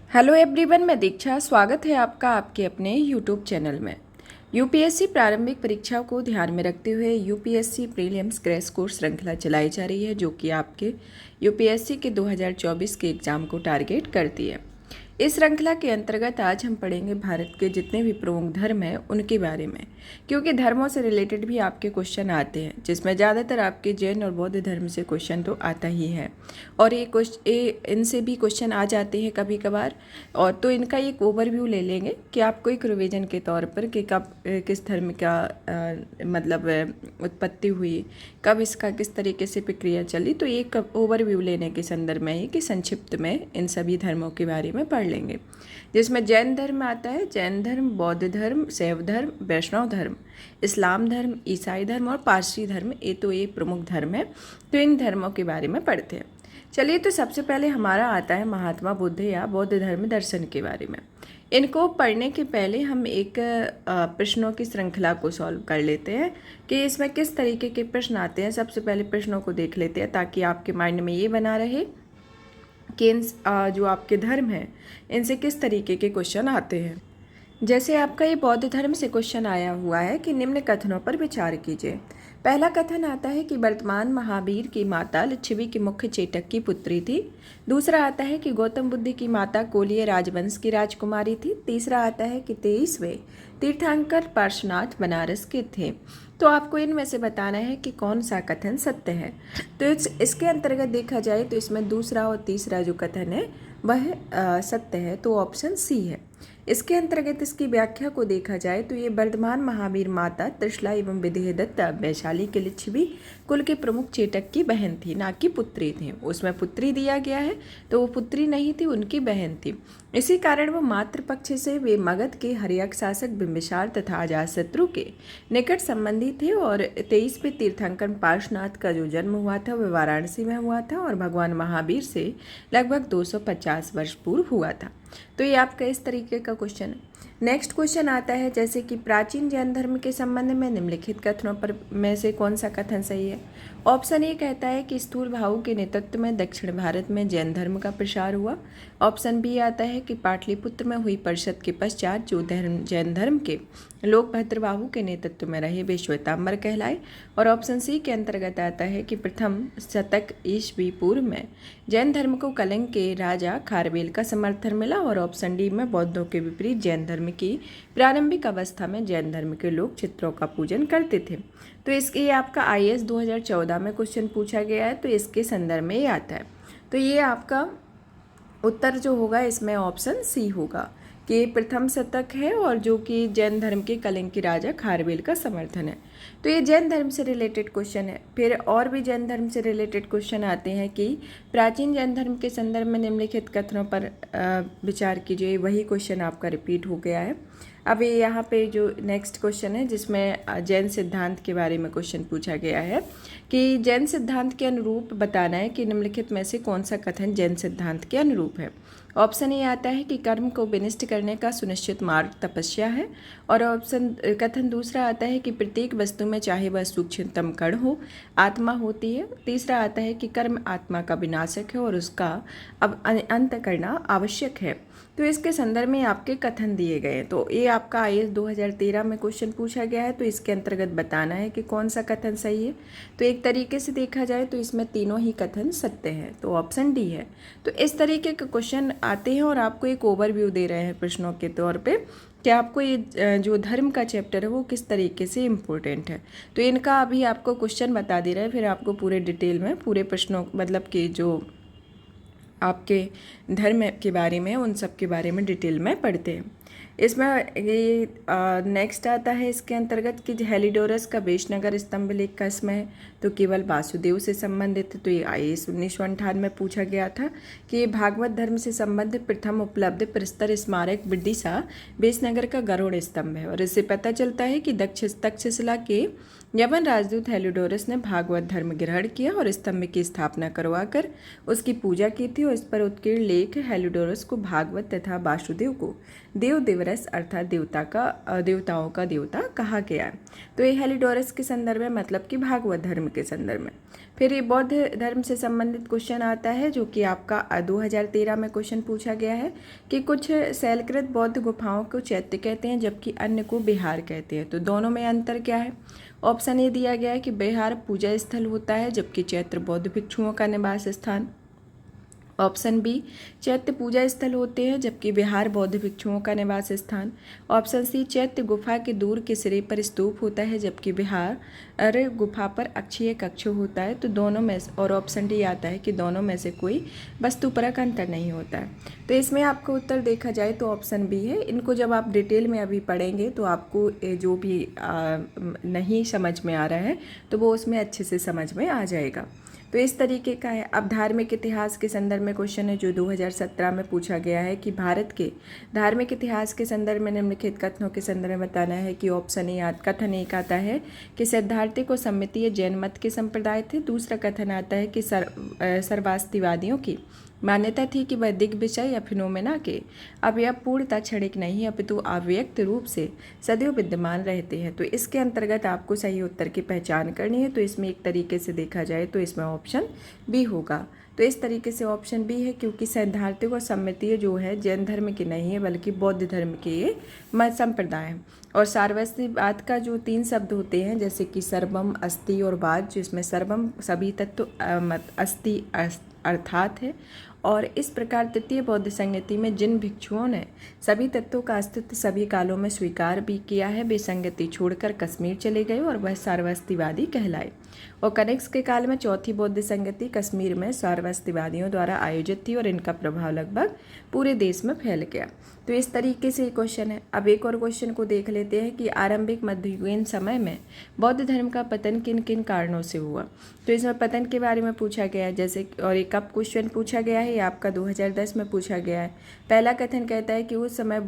Hello everyone, मैं दीक्षा। स्वागत है आपका आपके अपने यूट्यूब चैनल में। यूपीएससी प्रारंभिक परीक्षा को ध्यान में रखते हुए यूपीएससी प्रीलिम्स क्रैश कोर्स श्रृंखला चलाई जा रही है, जो कि आपके यूपीएससी के 2024 के एग्ज़ाम को टारगेट करती है। इस श्रृंखला के अंतर्गत आज हम पढ़ेंगे भारत के जितने भी प्रमुख धर्म हैं उनके बारे में, क्योंकि धर्मों से रिलेटेड भी आपके क्वेश्चन आते हैं, जिसमें ज़्यादातर आपके जैन और बौद्ध धर्म से क्वेश्चन तो आता ही है। और इनसे भी क्वेश्चन आ जाते हैं कभी कभार, और तो इनका एक ओवरव्यू ले लेंगे कि आपको एक रिवीजन के तौर पर कि कब किस धर्म का उत्पत्ति हुई, कब इसका किस तरीके से प्रक्रिया चली। तो एक ओवरव्यू लेने के संदर्भ में ही कि संक्षिप्त में इन सभी धर्मों के बारे में पढ़ लेंगे, जिसमें जैन धर्म आता है, जैन धर्म, बौद्ध धर्म, शैव धर्म, वैष्णव धर्म, इस्लाम धर्म, ईसाई धर्म और पारसी धर्म। ये प्रमुख धर्म है। तो इन धर्मों के बारे में पढ़ते हैं। चलिए, तो सबसे पहले हमारा आता है महात्मा बुद्ध या बौद्ध धर्म दर्शन के बारे में। इनको पढ़ने के पहले हम एक प्रश्नों की श्रृंखला को सॉल्व कर लेते हैं कि इसमें किस तरीके के प्रश्न आते हैं। सबसे पहले प्रश्नों को देख लेते हैं, ताकि आपके माइंड में ये बना रहे कि जो आपके धर्म हैं इनसे किस तरीके के क्वेश्चन आते हैं। जैसे आपका ये बौद्ध धर्म से क्वेश्चन आया हुआ है कि निम्न कथनों पर विचार कीजिए। पहला कथन आता है कि वर्तमान महावीर की माता लिच्छवी की मुख्य चेटक की पुत्री थी। दूसरा आता है कि गौतम बुद्ध की माता कोलिय राजवंश की राजकुमारी थी। तीसरा आता है कि 23वें तीर्थंकर पार्श्वनाथ बनारस के थे। तो आपको इनमें से बताना है कि कौन सा कथन सत्य है। तो इसके अंतर्गत देखा जाए तो इसमें दूसरा और तीसरा जो कथन है वह सत्य है, तो ऑप्शन सी है। इसके अंतर्गत इसकी व्याख्या को देखा जाए तो ये वर्धमान महावीर माता त्रिशला एवं विदेहदत्त वैशाली के लिच्छवी कुल के प्रमुख चेटक की बहन थी, ना कि पुत्री थी। उसमें पुत्री दिया गया है तो वो पुत्री नहीं थी, उनकी बहन थी। इसी कारण वो मातृपक्ष से वे मगध के हर्यक शासक बिंबिसार तथा अजातशत्रु के निकट संबंधी थे। और 23वें तीर्थंकर पार्श्वनाथ का जो जन्म हुआ था वह वाराणसी में हुआ था और भगवान महावीर से लगभग 250 वर्ष पूर्व हुआ था। तो ये आपका इस तरीके का क्वेश्चन है। नेक्स्ट क्वेश्चन आता है जैसे कि प्राचीन जैन धर्म के संबंध में निम्नलिखित कथनों पर में से कौन सा कथन सही है। ऑप्शन ए कहता है कि स्थूल भाऊ के नेतृत्व में दक्षिण भारत में जैन धर्म का प्रसार हुआ। ऑप्शन बी आता है कि पाटलिपुत्र में हुई परिषद के पश्चात जो जैन धर्म के लोग भद्रबाहु के नेतृत्व में रहे वे श्वेतांबर कहलाए। और ऑप्शन सी के अंतर्गत आता है कि प्रथम शतक ईस्वी पूर्व में जैन धर्म को कलिंग के राजा खारवेल का समर्थन मिला। और ऑप्शन डी में बौद्धों के विपरीत जैन धर्म की प्रारंभिक अवस्था में जैन धर्म के लोग चित्रों का पूजन करते थे। तो इसके आपका आईएएस 2014 में क्वेश्चन पूछा गया है, तो इसके संदर्भ में ये आता है। तो ये आपका उत्तर जो होगा इसमें ऑप्शन सी होगा कि प्रथम शतक है, और जो कि जैन धर्म के कलिंग के राजा खारवेल का समर्थन है। तो ये जैन धर्म से रिलेटेड क्वेश्चन है। फिर और भी जैन धर्म से रिलेटेड क्वेश्चन आते हैं कि प्राचीन जैन धर्म के संदर्भ में निम्नलिखित कथनों पर विचार कीजिए। वही क्वेश्चन आपका रिपीट हो गया है। अब ये यहाँ पे जो नेक्स्ट क्वेश्चन है जिसमें जैन सिद्धांत के बारे में क्वेश्चन पूछा गया है कि जैन सिद्धांत के अनुरूप बताना है कि निम्नलिखित में से कौन सा कथन जैन सिद्धांत के अनुरूप है। ऑप्शन ए आता है कि कर्म को विनिष्ट करने का सुनिश्चित मार्ग तपस्या है। और कथन दूसरा आता है कि प्रत्येक वस्तु में चाहे वह सूक्ष्मतम कण हो आत्मा होती है। तीसरा आता है कि कर्म आत्मा का विनाशक है और उसका अब अंत करना आवश्यक है। तो इसके संदर्भ में आपके कथन दिए गए। तो ये आपका आईएएस 2013 में क्वेश्चन पूछा गया है, तो इसके अंतर्गत बताना है कि कौन सा कथन सही है। तो एक तरीके से देखा जाए तो इसमें तीनों ही कथन सत्य हैं, तो ऑप्शन डी है। तो इस तरीके के क्वेश्चन आते हैं और आपको एक ओवरव्यू दे रहे हैं प्रश्नों के तौर पे कि आपको ये जो धर्म का चैप्टर है वो किस तरीके से इम्पोर्टेंट है। तो इनका अभी आपको क्वेश्चन बता दे रहे हैं, फिर आपको पूरे डिटेल में पूरे प्रश्नों मतलब कि जो आपके धर्म के बारे में उन सब के बारे में डिटेल में पढ़ते हैं। इसमें ये नेक्स्ट आता है इसके अंतर्गत कि हेलिडोरस का वेशनगर स्तंभ लेख का इसमें है, तो केवल वासुदेव से संबंधित है। तो ये आईएएस 1958 में पूछा गया था कि ये भागवत धर्म से संबंधित प्रथम उपलब्ध प्रस्तर स्मारक विदिशा वेशनगर का गरुड़ स्तंभ है। और इससे पता चलता है कि तक्षशिला के यवन राजदूत हेलिडोरस ने भागवत धर्म ग्रहण किया और स्तंभ की स्थापना करवाकर उसकी पूजा की थी। और इस पर उत्कीर्ण लेख हेलिडोरस को भागवत तथा वासुदेव को देव देवरस अर्थात देवताओं का देवता कहा गया है। तो ये हेलिडोरस के संदर्भ में मतलब कि भागवत धर्म के संदर्भ में। फिर ये बौद्ध धर्म से संबंधित क्वेश्चन आता है जो कि आपका 2013 में क्वेश्चन पूछा गया है कि कुछ शैलकृत बौद्ध गुफाओं को चैत्य कहते हैं जबकि अन्य को विहार कहते हैं। तो दोनों में अंतर क्या है? ऑप्शन ए दिया गया है कि विहार पूजा स्थल होता है जबकि चैत्य बौद्ध भिक्षुओं का निवास स्थान। ऑप्शन बी, चैत्य पूजा स्थल होते हैं जबकि विहार बौद्ध भिक्षुओं का निवास स्थान। ऑप्शन सी, चैत्य गुफा के दूर के सिरे पर स्तूप होता है जबकि विहार गुफा पर अक्षीय कक्ष होता है। तो दोनों में और ऑप्शन डी आता है कि दोनों में से कोई वस्तुपरक अंतर नहीं होता है। तो इसमें आपको उत्तर देखा जाए तो ऑप्शन बी है। इनको जब आप डिटेल में अभी पढ़ेंगे तो आपको जो भी नहीं समझ में आ रहा है तो वो उसमें अच्छे से समझ में आ जाएगा। तो इस तरीके का है। अब धार्मिक इतिहास के संदर्भ में क्वेश्चन है जो 2017 में पूछा गया है कि भारत के धार्मिक इतिहास के संदर्भ में निम्नलिखित कथनों के संदर्भ में बताना है कि ऑप्शन ए कथन एक आता है कि सिद्धार्थी को सम्मितीय जैन मत के संप्रदाय थे। दूसरा कथन आता है कि सर्वास्तिवादियों की मान्यता थी कि वह दिग्विजय या फिनोमेना के अवयव पूर्णतः क्षणिक नहीं अपितु अव्यक्त रूप से सदैव विद्यमान रहते हैं। तो इसके अंतर्गत आपको सही उत्तर की पहचान करनी है। तो इसमें एक तरीके से देखा जाए तो इसमें ऑप्शन बी होगा। तो इस तरीके से ऑप्शन बी है क्योंकि सैद्धांतिक और सम्मितीय जो है जैन धर्म के नहीं है बल्कि बौद्ध धर्म के ये मत संप्रदाय है। और सार्वस्तिवाद का जो 3 शब्द होते हैं जैसे कि सर्वम, अस्ति और वाद, जिसमें सर्वम सभी तत्व, अस्ति अर्थात है। और इस प्रकार तृतीय बौद्ध संगति में जिन भिक्षुओं ने सभी तत्वों का अस्तित्व सभी कालों में स्वीकार भी किया है वे संगति छोड़कर कश्मीर चले गए और वह सार्वस्तिवादी कहलाए। और कनिष्क के काल में चौथी बौद्ध संगति कश्मीर में सार्वस्तिवादियों द्वारा आयोजित थी और इनका प्रभाव लगभग पूरे देश में फैल गया। तो इस तरीके से क्वेश्चन है। अब एक और क्वेश्चन को देख लेते हैं कि आरंभिक मध्ययुगीन समय में बौद्ध धर्म का पतन किन किन कारणों से हुआ। तो इसमें पतन के बारे में पूछा गया है जैसे, और एक कब क्वेश्चन पूछा गया है, ये आपका 2010 में पूछा गया है। पहला कथन कहता है कि उस समय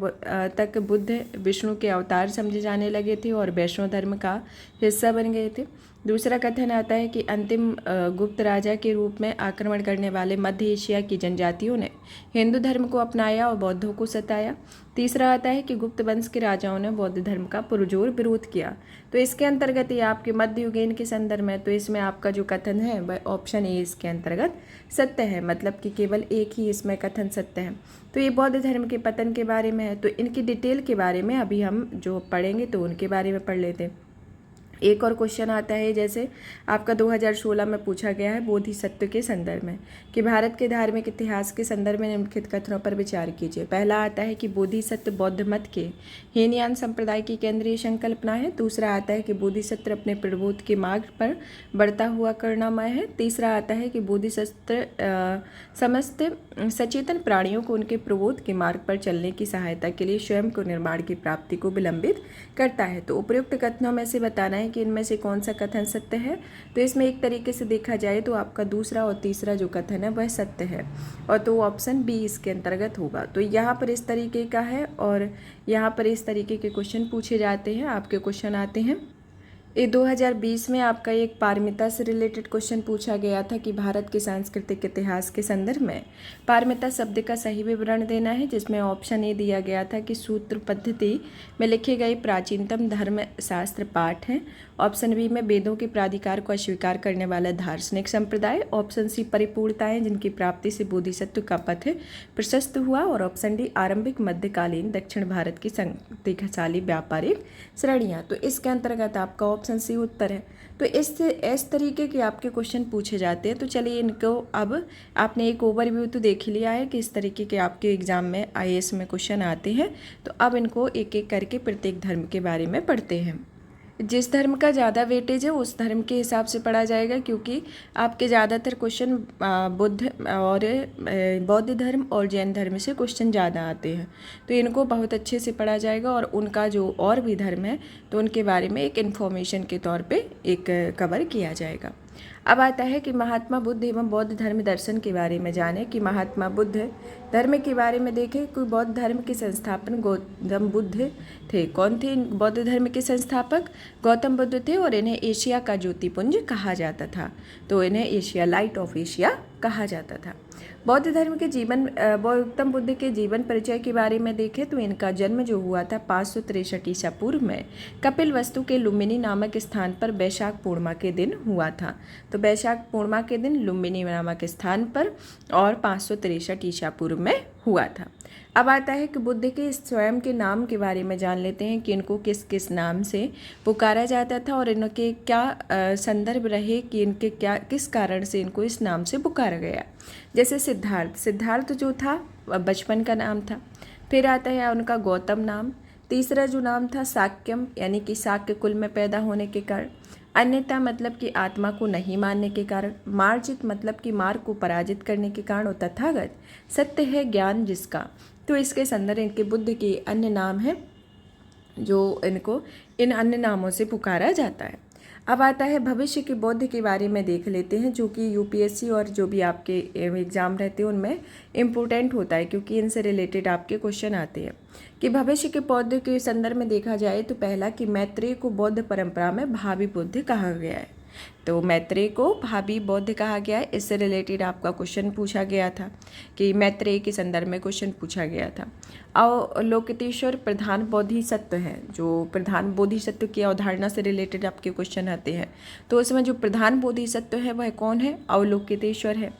तक बुद्ध विष्णु के अवतार समझे जाने लगे थे और वैष्णव धर्म का हिस्सा बन गए थे। दूसरा कथन आता है कि अंतिम गुप्त राजा के रूप में आक्रमण करने वाले मध्य एशिया की जनजातियों ने हिंदू धर्म को अपनाया और बौद्धों को सताया। तीसरा आता है कि गुप्त वंश के राजाओं ने बौद्ध धर्म का पुरजोर विरोध किया। तो इसके अंतर्गत ये आपके मध्ययुगीन के संदर्भ में, तो इसमें आपका जो कथन है वह ऑप्शन ए इसके अंतर्गत सत्य है, मतलब कि केवल एक ही इसमें कथन सत्य है। तो ये बौद्ध धर्म के पतन के बारे में है। तो इनकी डिटेल के बारे में अभी हम जो पढ़ेंगे तो उनके बारे में पढ़ लेते हैं। एक और क्वेश्चन आता है जैसे आपका 2016 में पूछा गया है बोधिसत्व के संदर्भ में कि भारत के धार्मिक इतिहास के संदर्भ में निम्नलिखित कथनों पर विचार कीजिए। पहला आता है कि बोधिसत्व बौद्ध मत के हीनयान संप्रदाय की केंद्रीय संकल्पना है। दूसरा आता है कि बोधिसत्व अपने प्रबोध के मार्ग पर बढ़ता हुआ करुणामय है। तीसरा आता है कि बोधिसत्व समस्त सचेतन प्राणियों को उनके प्रबोध के मार्ग पर चलने की सहायता के लिए स्वयं को निर्माण की प्राप्ति को विलंबित करता है। तो उपयुक्त कथनों में से बताना है कि इनमें से कौन सा कथन सत्य है। तो इसमें एक तरीके से देखा जाए तो आपका दूसरा और तीसरा जो कथन है वह सत्य है और तो ऑप्शन बी इसके अंतर्गत होगा। तो यहाँ पर इस तरीके का है और यहाँ पर इस तरीके के क्वेश्चन पूछे जाते हैं। आपके क्वेश्चन आते हैं। ये 2020 में आपका एक पारमिता से रिलेटेड क्वेश्चन पूछा गया था कि भारत के सांस्कृतिक इतिहास के संदर्भ में पारमिता शब्द का सही विवरण देना है, जिसमें ऑप्शन ए दिया गया था कि सूत्र पद्धति में लिखे गए प्राचीनतम धर्म शास्त्र पाठ हैं। ऑप्शन बी में वेदों के प्राधिकार को अस्वीकार करने वाला दार्शनिक संप्रदाय। ऑप्शन सी परिपूर्णताएं जिनकी प्राप्ति से बोधिसत्व का पथ प्रशस्त हुआ। और ऑप्शन डी आरंभिक मध्यकालीन दक्षिण भारत की शक्तिशाली व्यापारिक श्रेणियाँ। तो इसके अंतर्गत आपका ऑप्शन सी उत्तर है। तो इस तरीके के आपके क्वेश्चन पूछे जाते हैं। तो चलिए इनको अब आपने एक ओवरव्यू तो देख लिया है कि इस तरीके के आपके एग्जाम में IAS में क्वेश्चन आते हैं। तो अब इनको एक एक करके प्रत्येक धर्म के बारे में पढ़ते हैं। जिस धर्म का ज़्यादा वेटेज है उस धर्म के हिसाब से पढ़ा जाएगा, क्योंकि आपके ज़्यादातर क्वेश्चन बुद्ध और बौद्ध धर्म और जैन धर्म से क्वेश्चन ज़्यादा आते हैं। तो इनको बहुत अच्छे से पढ़ा जाएगा और उनका जो और भी धर्म है तो उनके बारे में एक इन्फॉर्मेशन के तौर पे एक कवर किया जाएगा। अब आता है कि महात्मा बुद्ध एवं बौद्ध धर्म दर्शन के बारे में जानें कि महात्मा बुद्ध धर्म के बारे में देखें। कोई बौद्ध धर्म के संस्थापन गौतम बुद्ध थे। कौन थे बौद्ध धर्म के संस्थापक? गौतम बुद्ध थे और इन्हें एशिया का ज्योतिपुंज कहा जाता था। तो इन्हें एशिया, लाइट ऑफ एशिया कहा जाता था। बौद्ध धर्म के गौतम बुद्ध के जीवन परिचय के बारे में देखें तो इनका जन्म जो हुआ था 563 ईसा पूर्व में कपिलवस्तु के लुम्बिनी नामक स्थान पर बैशाख पूर्णिमा के दिन हुआ था। तो बैशाख पूर्णिमा के दिन लुम्बिनी नामक स्थान पर और 563 ईसा पूर्व में हुआ था। अब आता है कि बुद्ध के स्वयं के नाम के बारे में जान लेते हैं कि इनको किस किस नाम से पुकारा जाता था और इनके क्या संदर्भ रहे कि इनके क्या किस कारण से इनको इस नाम से पुकारा गया। जैसे सिद्धार्थ जो था बचपन का नाम था। फिर आता है उनका गौतम नाम। तीसरा जो नाम था साक्यम, यानी कि साक्य कुल में पैदा होने के कारण। अन्यथा मतलब कि आत्मा को नहीं मानने के कारण। मार्जित मतलब कि मार्ग को पराजित करने के कारण। और तथागत सत्य है ज्ञान जिसका। तो इसके संदर्भ इनके बुद्ध के अन्य नाम हैं जो इनको इन अन्य नामों से पुकारा जाता है। अब आता है भविष्य के बौद्ध के बारे में देख लेते हैं, जो कि यूपीएससी और जो भी आपके एग्ज़ाम रहते हैं उनमें इम्पोर्टेंट होता है, क्योंकि इनसे रिलेटेड आपके क्वेश्चन आते हैं। कि भविष्य के बौद्ध के संदर्भ में देखा जाए तो पहला कि मैत्रेय को बौद्ध परंपरा में भावी बुद्ध कहा गया है। तो मैत्रेय को भावी बौद्ध कहा गया है। इससे रिलेटेड आपका क्वेश्चन पूछा गया था कि मैत्रेय के संदर्भ में क्वेश्चन पूछा गया था। अवलोकितेश्वर प्रधान बोधिसत्व है, जो प्रधान बोधिसत्व की अवधारणा से रिलेटेड आपके क्वेश्चन आते हैं। तो उसमें जो प्रधान बोधिसत्व है वह कौन है? अवलोकितेश्वर है।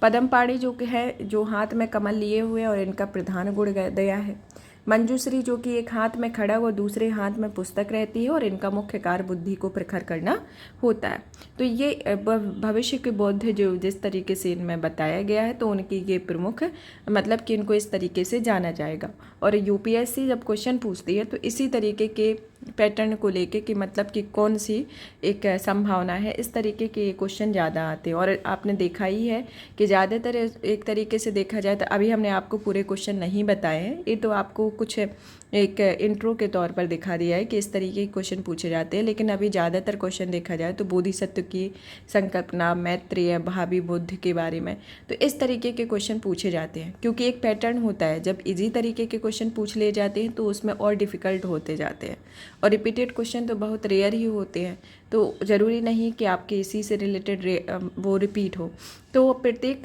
पद्मपाणि जो है, जो हाथ में कमल लिए हुए और इनका प्रधान गुण दया है। मंजूश्री जो कि एक हाथ में खड़ा और दूसरे हाथ में पुस्तक रहती है और इनका मुख्य कार्य बुद्धि को प्रखर करना होता है। तो ये भविष्य के बौद्ध जो जिस तरीके से इनमें बताया गया है तो उनकी ये प्रमुख मतलब कि इनको इस तरीके से जाना जाएगा। और यूपीएससी जब क्वेश्चन पूछती है तो इसी तरीके के पैटर्न को लेके कि मतलब कि कौन सी एक संभावना है, इस तरीके के क्वेश्चन ज़्यादा आते हैं। और आपने देखा ही है कि ज़्यादातर एक तरीके से देखा जाए तो अभी हमने आपको पूरे क्वेश्चन नहीं बताए हैं, ये तो आपको कुछ एक इंट्रो के तौर पर दिखा दिया है कि इस तरीके के क्वेश्चन पूछे जाते हैं। लेकिन अभी ज़्यादातर क्वेश्चन देखा जाए तो बोधिसत्व की संकल्पना, मैत्रेय, भावी बुद्ध के बारे में, तो इस तरीके के क्वेश्चन पूछे जाते हैं। क्योंकि एक पैटर्न होता है, जब इजी तरीके के क्वेश्चन पूछ लिए जाते हैं तो उसमें और डिफ़िकल्ट होते जाते हैं और रिपीटेड क्वेश्चन तो बहुत रेयर ही होते हैं। तो ज़रूरी नहीं कि आपके इसी से रिलेटेड वो रिपीट हो। तो प्रत्येक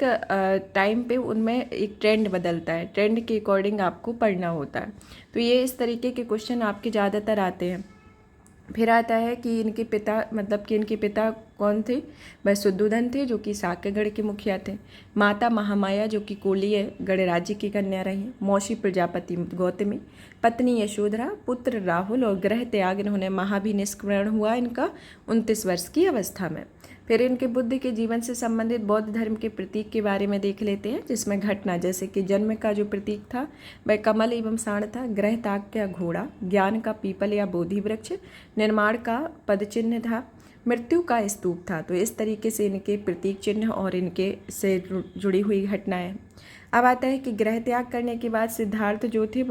टाइम पे उनमें एक ट्रेंड बदलता है, ट्रेंड के अकॉर्डिंग आपको पढ़ना होता है। तो ये इस तरीके के क्वेश्चन आपके ज़्यादातर आते हैं। फिर आता है कि इनके पिता मतलब कि इनके पिता कौन थे? वह शुद्धोधन थे, जो कि साक्यगढ़ के मुखिया थे। माता महामाया जो कि कोलीय गणराज्य की कन्या रही। मौसी प्रजापति गौतमी, पत्नी यशोधरा, पुत्र राहुल और गृह त्याग इन्होंने महाभिनिष्क्रण हुआ इनका 29 वर्ष की अवस्था में। फिर इनके बुद्ध के जीवन से संबंधित बौद्ध धर्म के प्रतीक के बारे में देख लेते हैं, जिसमें घटना जैसे कि जन्म का जो प्रतीक था वह कमल एवं साण था, गृह त्याग का घोड़ा, ज्ञान का पीपल या बोधि वृक्ष, निर्माण का पदचिन्ह था, मृत्यु का स्तूप था। तो इस तरीके से इनके प्रतीक चिन्ह और इनके से जुड़ी हुई घटनाएं। अब आता है कि गृह त्याग करने के बाद सिद्धार्थ जो थे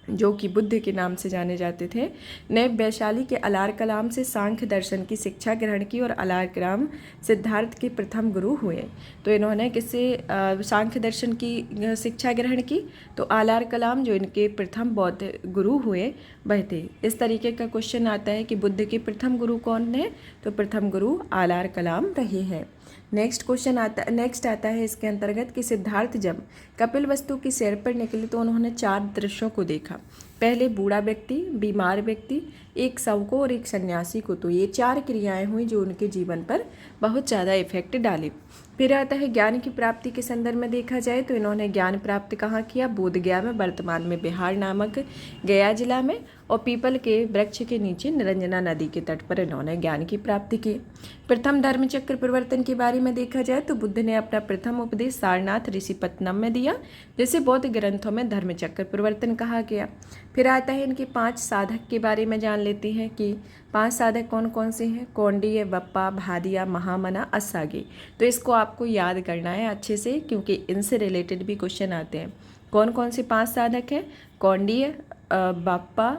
जो कि बुद्ध के नाम से जाने जाते थे, ने वैशाली के अलार कलाम से सांख्य दर्शन की शिक्षा ग्रहण की और अलार कलाम सिद्धार्थ के प्रथम गुरु हुए। तो इन्होंने किससे सांख्य दर्शन की शिक्षा ग्रहण की? तो अलार कलाम जो इनके प्रथम बौद्ध गुरु हुए वह थे। इस तरीके का क्वेश्चन आता है कि बुद्ध के प्रथम गुरु कौन है? तो प्रथम गुरु अलार कलाम रहे हैं। नेक्स्ट आता है इसके अंतर्गत कि सिद्धार्थ जब कपिलवस्तु की सैर पर निकले तो उन्होंने 4 दृश्यों को देखा। पहले बूढ़ा व्यक्ति, बीमार व्यक्ति, एक शव को और एक सन्यासी को। तो ये 4 क्रियाएं हुई जो उनके जीवन पर बहुत ज़्यादा इफेक्ट डाली। फिर आता है ज्ञान की प्राप्ति के संदर्भ में देखा जाए तो इन्होंने ज्ञान प्राप्त कहाँ किया? बोधगया में, वर्तमान में बिहार नामक गया जिला में, और पीपल के वृक्ष के नीचे निरंजना नदी के तट पर इन्होंने ज्ञान की प्राप्ति की। प्रथम धर्मचक्र परिवर्तन के बारे में देखा जाए तो बुद्ध ने अपना प्रथम उपदेश सारनाथ ऋषिपत्तनम में दिया, जिसे बौद्ध ग्रंथों में धर्मचक्र परिवर्तन कहा गया। फिर आता है इनके 5 साधक के बारे में जान लेते हैं कि 5 साधक कौन कौन से हैं? कौंडिन्य, बप्पा, भादिया, महामना, अस्सागी। तो इसको आपको याद करना है अच्छे से, क्योंकि इनसे रिलेटेड भी क्वेश्चन आते हैं। कौन कौन से 5 साधक हैं? कौंडिन्य, बप्पा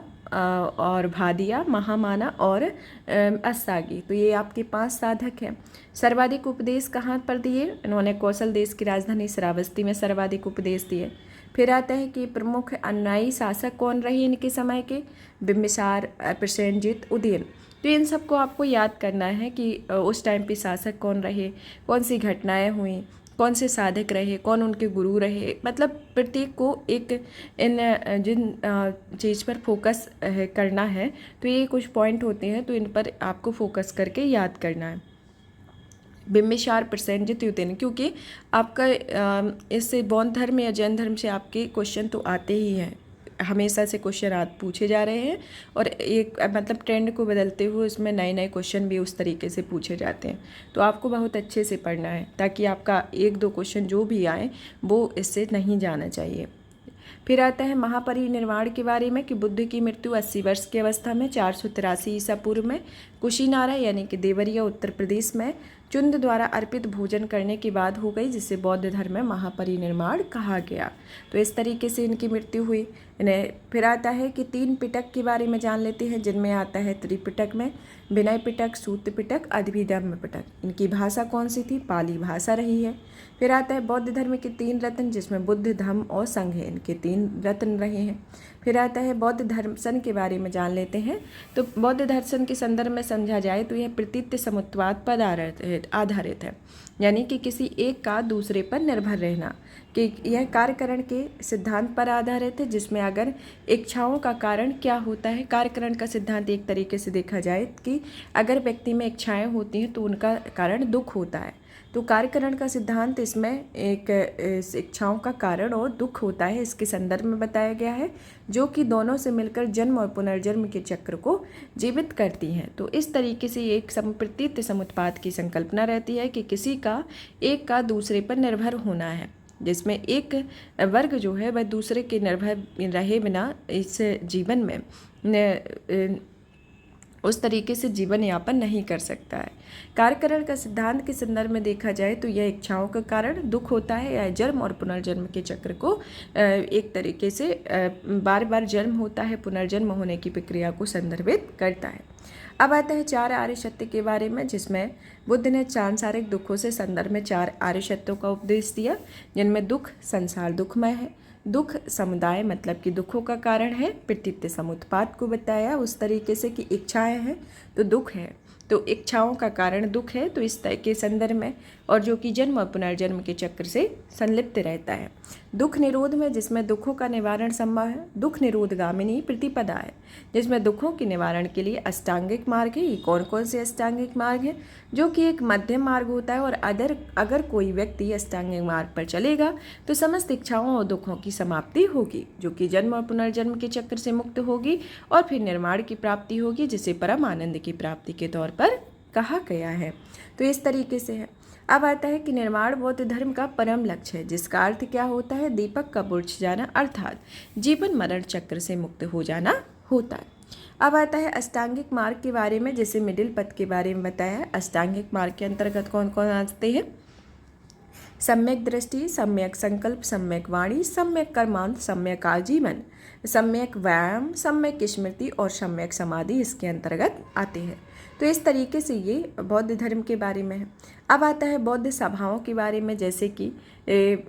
और भादिया, महामाना और अस्सागी। तो ये आपके 5 साधक हैं। सर्वाधिक उपदेश कहाँ पर दिए? इन्होंने कौशल देश की राजधानी श्रावस्ती में सर्वाधिक उपदेश दिए। फिर आता है कि प्रमुख अनुयायी शासक कौन रहे इनके समय के? बिम्बिसार, प्रसेनजित, उदयन। तो इन सबको आपको याद करना है कि उस टाइम पे शासक कौन रहे, कौन सी घटनाएं हुई, कौन से साधक रहे, कौन उनके गुरु रहे, मतलब प्रत्येक को एक इन जिन चीज़ पर फोकस करना है, तो ये कुछ पॉइंट होते हैं, तो इन पर आपको फोकस करके याद करना है। बिम्बिसार प्रसेनजित युतेन, क्योंकि आपका इस बौद्ध धर्म या जैन धर्म से आपके क्वेश्चन तो आते ही हैं, हमेशा से क्वेश्चन आज पूछे जा रहे हैं, और एक मतलब ट्रेंड को बदलते हुए उसमें नए नए क्वेश्चन भी उस तरीके से पूछे जाते हैं। तो आपको बहुत अच्छे से पढ़ना है ताकि आपका एक दो क्वेश्चन जो भी आए वो इससे नहीं जाना चाहिए। फिर आता है महापरिनिर्वाण के बारे में कि बुद्ध की मृत्यु 80 वर्ष की अवस्था में 483 ईसा पूर्व में कुशीनारा यानी कि देवरिया उत्तर प्रदेश में चुंद द्वारा अर्पित भोजन करने के बाद हो गई, जिसे बौद्ध धर्म में महापरिनिर्वाण कहा गया। तो इस तरीके से इनकी मृत्यु हुई। इन्हें फिर आता है कि 3 पिटक के बारे में जान लेते हैं, जिनमें आता है त्रिपिटक में विनय पिटक, सूत पिटक, अद्भिधम्म पिटक। इनकी भाषा कौन सी थी? पाली भाषा रही है। फिर आता है बौद्ध धर्म के 3 रत्न, जिसमें बुद्ध, धम्म और संघ है, इनके 3 रत्न रहे हैं। फिर आता है बौद्ध दर्शन के बारे में जान लेते हैं। तो बौद्ध दर्शन के संदर्भ में समझा जाए तो यह प्रतीत समुत्पाद पर आधारित है, यानी कि किसी एक का दूसरे पर निर्भर रहना, कि यह कार्यकरण के सिद्धांत पर आधारित है, जिसमें अगर इच्छाओं का कारण क्या होता है। कार्यकरण का सिद्धांत एक तरीके से देखा जाए कि अगर व्यक्ति में इच्छाएं होती हैं तो उनका कारण दुख होता है। तो कार्यकरण का सिद्धांत इसमें एक इच्छाओं का कारण और दुख होता है, इसके संदर्भ में बताया गया है, जो कि दोनों से मिलकर जन्म और पुनर्जन्म के चक्र को जीवित करती हैं। तो इस तरीके से एक प्रतीत समुत्पाद की संकल्पना रहती है कि किसी का एक का दूसरे पर निर्भर होना है, जिसमें एक वर्ग जो है वह दूसरे के निर्भर रहे बिना इस जीवन में उस तरीके से जीवन यापन नहीं कर सकता है। कार्यकरण का सिद्धांत के संदर्भ में देखा जाए तो यह इच्छाओं का कारण दुख होता है, या जन्म और पुनर्जन्म के चक्र को एक तरीके से बार बार जन्म होता है, पुनर्जन्म होने की प्रक्रिया को संदर्भित करता है। अब आता है 4 आर्य सत्य के बारे में, जिसमें बुद्ध ने सांसारिक दुखों से संदर्भ में 4 आर्य सत्यों का उपदेश दिया, जिनमें दुख संसार दुखमय है, दुख समुदाय मतलब कि दुखों का कारण है, प्रतीत समुत्पाद को बताया उस तरीके से कि इच्छाएं हैं तो दुख है, तो इच्छाओं का कारण दुख है, तो इस तरह के संदर्भ में, और जो कि जन्म और पुनर्जन्म के चक्र से संलिप्त रहता है। दुख निरोध में, जिसमें दुखों का निवारण संभव है, दुख निरोध गामिनी प्रतिपदा है, जिसमें दुखों के निवारण के लिए अष्टांगिक मार्ग है। ये कौन कौन से अष्टांगिक मार्ग हैं? जो कि एक मध्यम मार्ग होता है, और अगर कोई व्यक्ति अष्टांगिक मार्ग पर चलेगा तो समस्त इच्छाओं और दुखों की समाप्ति होगी, जो कि जन्म और पुनर्जन्म के चक्र से मुक्त होगी, और फिर निर्माण की प्राप्ति होगी, जिसे परम आनंद की प्राप्ति के तौर पर कहा गया है। तो इस तरीके से है। अब आता है कि निर्माण बौद्ध धर्म का परम लक्ष्य है, जिसका अर्थ क्या होता है? दीपक का बुझ जाना, अर्थात जीवन मरण चक्र से मुक्त हो जाना होता है। अब आता है अष्टांगिक मार्ग के बारे में, जैसे मिडिल पथ के बारे में बताया है। अष्टांगिक मार्ग के अंतर्गत कौन कौन आते हैं? सम्यक दृष्टि, सम्यक संकल्प, सम्यक वाणी, सम्यक कर्मांत, सम्यक आजीवन, सम्यक व्यायाम, सम्यक स्मृति और सम्यक समाधि इसके अंतर्गत आते हैं। तो इस तरीके से ये बौद्ध धर्म के बारे में है। अब आता है बौद्ध सभाओं के बारे में, जैसे कि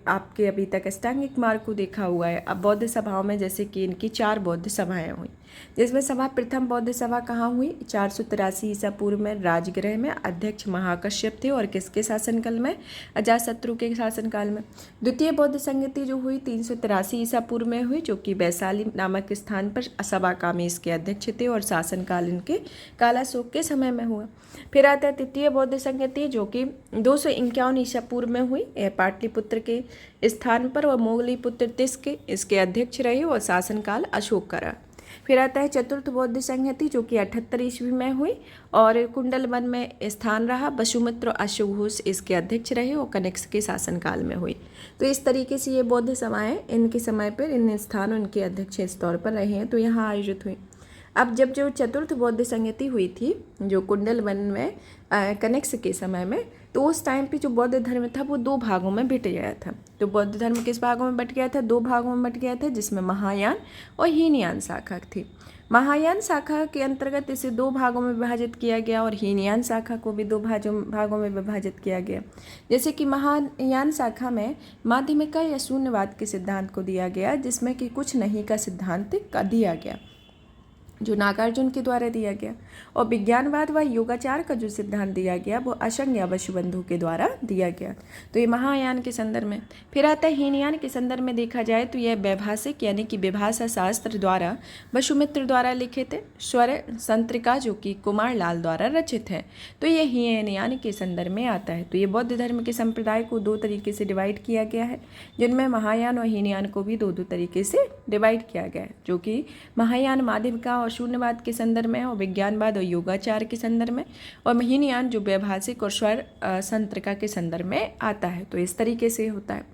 आपके अभी तक अष्टांगिक मार्ग को देखा हुआ है। अब बौद्ध सभाओं में जैसे कि इनकी 4 बौद्ध सभाएं हुई, जिसमें सभा प्रथम बौद्ध सभा कहाँ हुई? 483 ईसा पूर्व में राजगृह में। अध्यक्ष महाकश्यप थे, और किसके शासनकाल में? अजातशत्रु के शासनकाल में। द्वितीय बौद्ध संगति जो हुई 383 ईसा पूर्व में हुई, जो कि वैशाली नामक स्थान पर सभा कामी इसके अध्यक्ष थे, और शासनकाल इनके कालाशोक के समय में हुआ। फिर आता है तृतीय बौद्ध संगति, जो कि 251 ईसा पूर्व में हुई, पाटलिपुत्र के स्थान पर, और मोगलीपुत्र तिस्क इसके अध्यक्ष रहे, और शासनकाल अशोक का रहा। फिर आता है चतुर्थ बौद्ध संहति, जो कि 78 ईस्वी में हुई, और कुंडल वन में स्थान रहा। वसुमित्र और अश्वघोष इसके अध्यक्ष रहे, और कनिष्क के शासनकाल में हुई। तो इस तरीके से ये बौद्ध सभाएं इनके समय पर इन स्थानों इनके अध्यक्ष इस तौर पर रहे हैं, तो यहाँ आयोजित हुई। अब जब जो चतुर्थ बौद्ध संगति हुई थी, जो कुंडल वन में कनिष्क के समय में, तो उस टाइम पे जो बौद्ध धर्म था वो 2 भागों में बट गया था। तो बौद्ध धर्म किस भागों में बट गया था? 2 भागों में बट गया था, जिसमें महायान और हीनयान शाखा थी। महायान शाखा के अंतर्गत इसे 2 भागों में विभाजित किया गया, और हीनयान शाखा को भी 2 भागों में विभाजित किया गया। जैसे कि महायान शाखा में माध्यमिका या शून्यवाद के सिद्धांत को दिया गया, जिसमें कि कुछ नहीं का सिद्धांत का दिया गया। जो नागार्जुन के द्वारा दिया गया। और विज्ञानवाद व योगाचार का जो सिद्धांत दिया गया वो अशंग या वसुबंधु के द्वारा दिया गया। तो ये महायान के संदर्भ में। फिर आता है हीनयान के संदर्भ में देखा जाए तो यह वैभाषिक यानी कि विभाषा शास्त्र द्वारा वसुमित्र द्वारा लिखित है। स्वर संत्रिका जो कि कुमार लाल द्वारा रचित है। तो ये हीनयान के संदर्भ में आता है। तो ये बौद्ध धर्म के संप्रदाय को दो तरीके से डिवाइड किया गया है, जिनमें महायान और हीनयान को भी दो तरीके से डिवाइड किया गया है, जो कि महायान माध्यमिका और शून्यवाद के संदर्भ में और विज्ञानवाद और योगाचार के संदर्भ में, और हीनयान जो वैभाषिक और स्वर संत्रिका के संदर्भ में आता है। तो इस तरीके से होता है।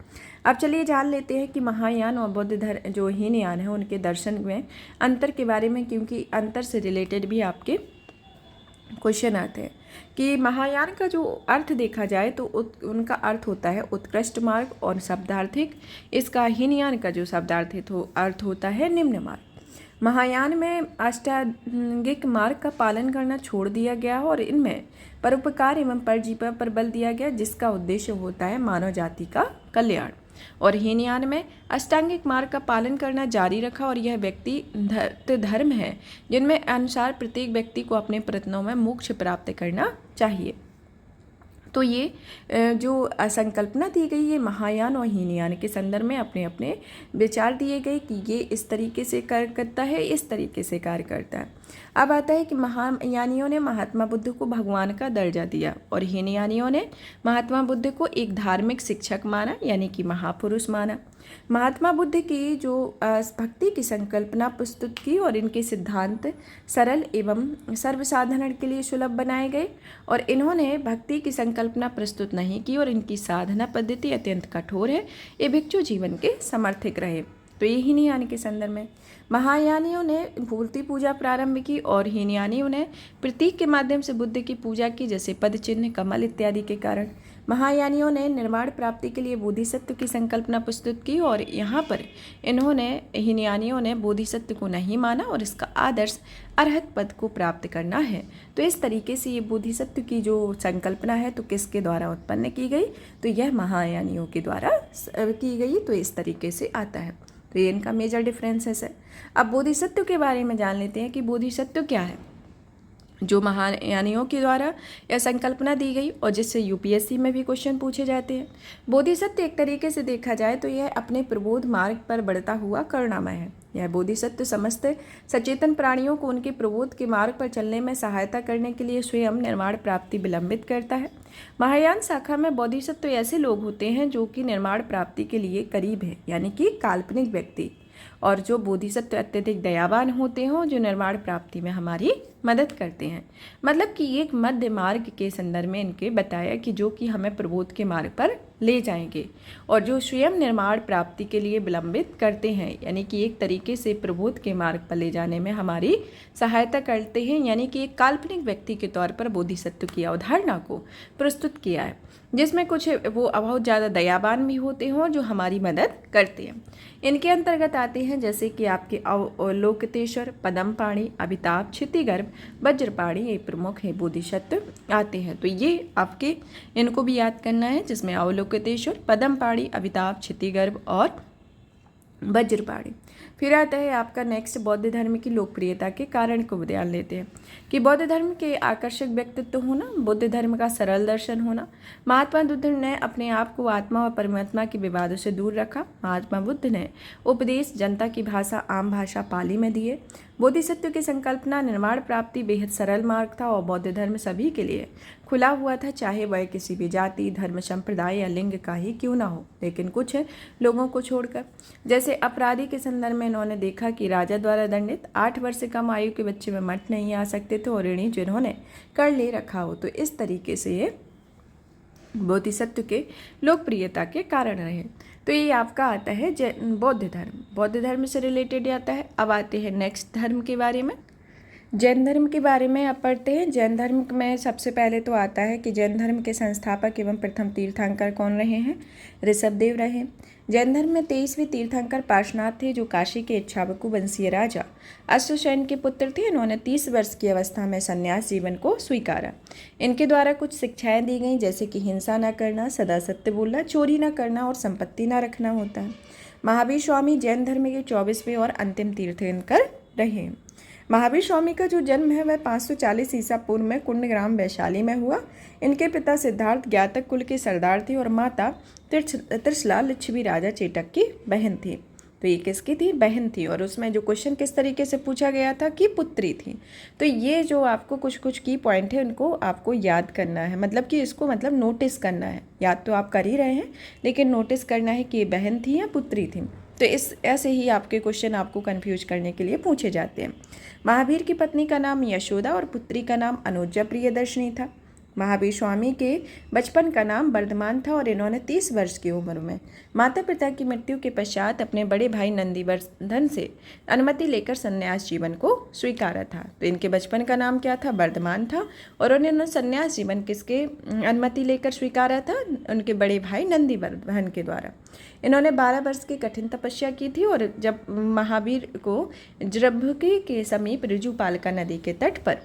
अब चलिए जान लेते हैं कि महायान और बौद्ध धर्म जो हीनयान है उनके दर्शन में अंतर के बारे में, क्योंकि अंतर से रिलेटेड भी आपके क्वेश्चन आते हैं। कि महायान का जो अर्थ देखा जाए तो उनका अर्थ होता है उत्कृष्ट मार्ग और शब्दार्थिक। इसका हीनयान का जो शब्दार्थिक अर्थ होता है निम्न मार्ग। महायान में अष्टांगिक मार्ग का पालन करना छोड़ दिया गया और इनमें परोपकार एवं परजीवी पर बल दिया गया, जिसका उद्देश्य होता है मानव जाति का कल्याण। और हीनयान में अष्टांगिक मार्ग का पालन करना जारी रखा और यह व्यक्ति धर्म है जिनमें अनुसार प्रत्येक व्यक्ति को अपने प्रयत्नों में मोक्ष प्राप्त करना चाहिए। तो ये जो संकल्पना दी गई है महायान और हीनयान के संदर्भ में अपने अपने विचार दिए गए कि ये इस तरीके से कार्य करता है, इस तरीके से कार्य करता है। अब आता है कि महायानियों ने महात्मा बुद्ध को भगवान का दर्जा दिया और हीनयानियों ने महात्मा बुद्ध को एक धार्मिक शिक्षक माना, यानी कि महापुरुष माना। महात्मा बुद्ध की जो भक्ति की संकल्पना प्रस्तुत की और इनके सिद्धांत सरल एवं सर्वसाधारण के लिए सुलभ बनाए गए, और इन्होंने भक्ति की संकल्पना प्रस्तुत नहीं की और इनकी साधना पद्धति अत्यंत कठोर है। ये भिक्षु जीवन के समर्थक रहे। तो ये हीनयान के संदर्भ में। महायानियों ने मूर्ति पूजा प्रारंभ की और हीनयानियों ने प्रतीक के माध्यम से बुद्ध की पूजा की, जैसे पद चिन्ह, कमल इत्यादि के कारण। महायानियों ने निर्वाण प्राप्ति के लिए बोधिसत्व की संकल्पना प्रस्तुत की और यहाँ पर हीनयानियों ने बोधिसत्व को नहीं माना और इसका आदर्श अरहत पद को प्राप्त करना है। तो इस तरीके से ये बोधिसत्व की जो संकल्पना है तो किसके द्वारा उत्पन्न की गई, तो यह महायानियों के द्वारा की गई। तो इस तरीके से आता है। तो ये इनका मेजर डिफरेंसेस है। अब बोधिसत्व के बारे में जान लेते हैं कि बोधिसत्व क्या है, जो महायानियों के द्वारा यह संकल्पना दी गई और जिससे यूपीएससी में भी क्वेश्चन पूछे जाते हैं। बोधिसत्व एक तरीके से देखा जाए तो यह अपने प्रबोध मार्ग पर बढ़ता हुआ करुणामय है। यह बोधिसत्व समस्त सचेतन प्राणियों को उनके प्रबोध के मार्ग पर चलने में सहायता करने के लिए स्वयं निर्वाण प्राप्ति विलंबित करता है। महायान शाखा में बोधिसत्व ऐसे लोग होते हैं जो कि निर्वाण प्राप्ति के लिए करीब है, यानी कि काल्पनिक व्यक्ति, और जो बोधिसत्व अत्यधिक दयावान होते हों जो निर्वाण प्राप्ति में हमारी मदद करते हैं। मतलब कि एक मध्य मार्ग के संदर्भ में इनके बताया कि जो कि हमें प्रबोध के मार्ग पर ले जाएंगे और जो स्वयं निर्वाण प्राप्ति के लिए विलंबित करते हैं, यानी कि एक तरीके से प्रबोध के मार्ग पर ले जाने में हमारी सहायता करते हैं। यानी कि एक काल्पनिक व्यक्ति के तौर पर बोधिसत्व की अवधारणा को प्रस्तुत किया है, जिसमें कुछ वो बहुत ज़्यादा दयावान भी होते हों जो हमारी मदद करते हैं। इनके अंतर्गत आते हैं जैसे कि आपके अवलोकितेश्वर, पद्मपाणि, अमिताभ, क्षितिगर्भ, वज्रपाणि, ये प्रमुख है बोधिसत्व आते हैं। तो ये आपके इनको भी याद करना है, जिसमें अवलोकितेश्वर, पद्मपाणि, अमिताभ, क्षितिगर्भ और वज्रपाणि। फिर आता है आपका नेक्स्ट बौद्ध धर्म की लोकप्रियता के कारण को ध्यान लेते हैं कि बौद्ध धर्म के आकर्षक व्यक्तित्व होना, बुद्ध धर्म का सरल दर्शन होना। महात्मा बुद्ध ने अपने आप को आत्मा और परमात्मा के विवादों से दूर रखा। महात्मा बुद्ध ने उपदेश जनता की भाषा आम भाषा पाली में दिए। बोधिसत्व की संकल्पना निर्वाण प्राप्ति बेहद सरल मार्ग था और बौद्ध धर्म सभी के लिए खुला हुआ था, चाहे वह किसी भी जाति, धर्म, संप्रदाय या लिंग का ही क्यों ना हो, लेकिन कुछ लोगों को छोड़कर। जैसे अपराधी के संदर्भ में इन्होंने देखा कि राजा द्वारा दंडित 8 वर्ष से कम आयु के बच्चे में मठ नहीं आ सकते थे और ऋणी जिन्होंने कर ले रखा हो। तो इस तरीके से ये बोधिसत्व के लोकप्रियता के कारण रहे। तो ये आपका आता है बौद्ध धर्म। बौद्ध धर्म से रिलेटेड आता है। अब आते हैं नेक्स्ट धर्म के बारे में। जैन धर्म के बारे में आप पढ़ते हैं। जैन धर्म में सबसे पहले तो आता है कि जैन धर्म के संस्थापक एवं प्रथम तीर्थंकर कौन रहे हैं? ऋषभदेव रहे। जैन धर्म में 23वें तीर्थंकर पार्श्वनाथ थे, जो काशी के इक्ष्वाकु वंशीय राजा अश्वसेन के पुत्र थे। इन्होंने 30 वर्ष की अवस्था में संन्यास जीवन को स्वीकारा। इनके द्वारा कुछ शिक्षाएं दी गई, जैसे कि हिंसा न करना, सदा सत्य बोलना, चोरी न करना और संपत्ति न रखना होता है। महावीर स्वामी जैन धर्म के 24वें और अंतिम तीर्थंकर रहे। महावीर स्वामी का जो जन्म है वह 540 ईसा पूर्व में कुंडग्राम वैशाली में हुआ। इनके पिता सिद्धार्थ ज्ञातक कुल के सरदार थे और माता त्रिशला लिच्छवी राजा चेटक की बहन थी। तो ये किसकी थी? बहन थी। और उसमें जो क्वेश्चन किस तरीके से पूछा गया था कि पुत्री थी। तो ये जो आपको कुछ कुछ की पॉइंट है उनको आपको याद करना है, मतलब कि इसको मतलब नोटिस करना है। याद तो आप कर ही रहे हैं लेकिन नोटिस करना है कि ये बहन थी या पुत्री थी। तो इस ऐसे ही आपके क्वेश्चन आपको कंफ्यूज करने के लिए पूछे जाते हैं। महावीर की पत्नी का नाम यशोदा और पुत्री का नाम अनुजा प्रियदर्शनी था। महावीर स्वामी के बचपन का नाम वर्धमान था और इन्होंने 30 वर्ष की उम्र में माता पिता की मृत्यु के पश्चात अपने बड़े भाई नंदीवर्धन से अनुमति लेकर संन्यास जीवन को स्वीकारा था। तो इनके बचपन का नाम क्या था? वर्धमान था। और उन्होंने संन्यास जीवन किसके अनुमति लेकर स्वीकारा था? उनके बड़े भाई नंदीवर्धन के द्वारा। इन्होंने 12 वर्ष की कठिन तपस्या की थी और जब महावीर को जृंभुकी के समीप ऋजुपालिका नदी के तट पर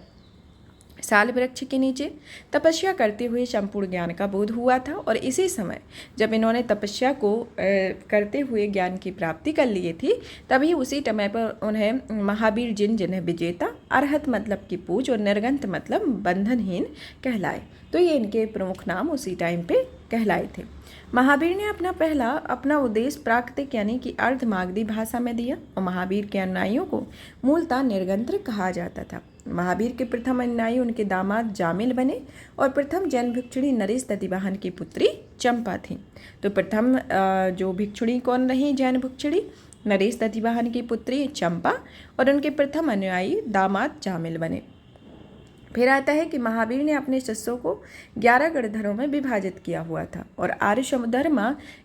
साल वृक्ष के नीचे तपस्या करते हुए संपूर्ण ज्ञान का बोध हुआ था। और इसी समय जब इन्होंने तपस्या को करते हुए ज्ञान की प्राप्ति कर ली थी तभी उसी समय पर उन्हें महावीर जिन्हें विजेता, अरहत मतलब की पूज और निर्गंत मतलब बंधनहीन कहलाए। तो ये इनके प्रमुख नाम उसी टाइम पे कहलाए थे। महावीर ने अपना उद्देश्य प्राकृतिक यानी कि अर्धमागधी भाषा में दिया और महावीर के अनुयायियों को मूलतः निर्गंत्र कहा जाता था। महावीर के प्रथम अनुयायी उनके दामाद जामिल बने और प्रथम जैन भिक्षुणी नरेश दधिवाहन की पुत्री चंपा थी। तो प्रथम जो भिक्षुणी कौन रही? जैन भिक्षुणी नरेश दधिवाहन की पुत्री चंपा और उनके प्रथम अनुयायी दामाद जामिल बने। फिर आता है कि महावीर ने अपने शिष्यों को 11 गणधरों में विभाजित किया हुआ था और आर्य धर्म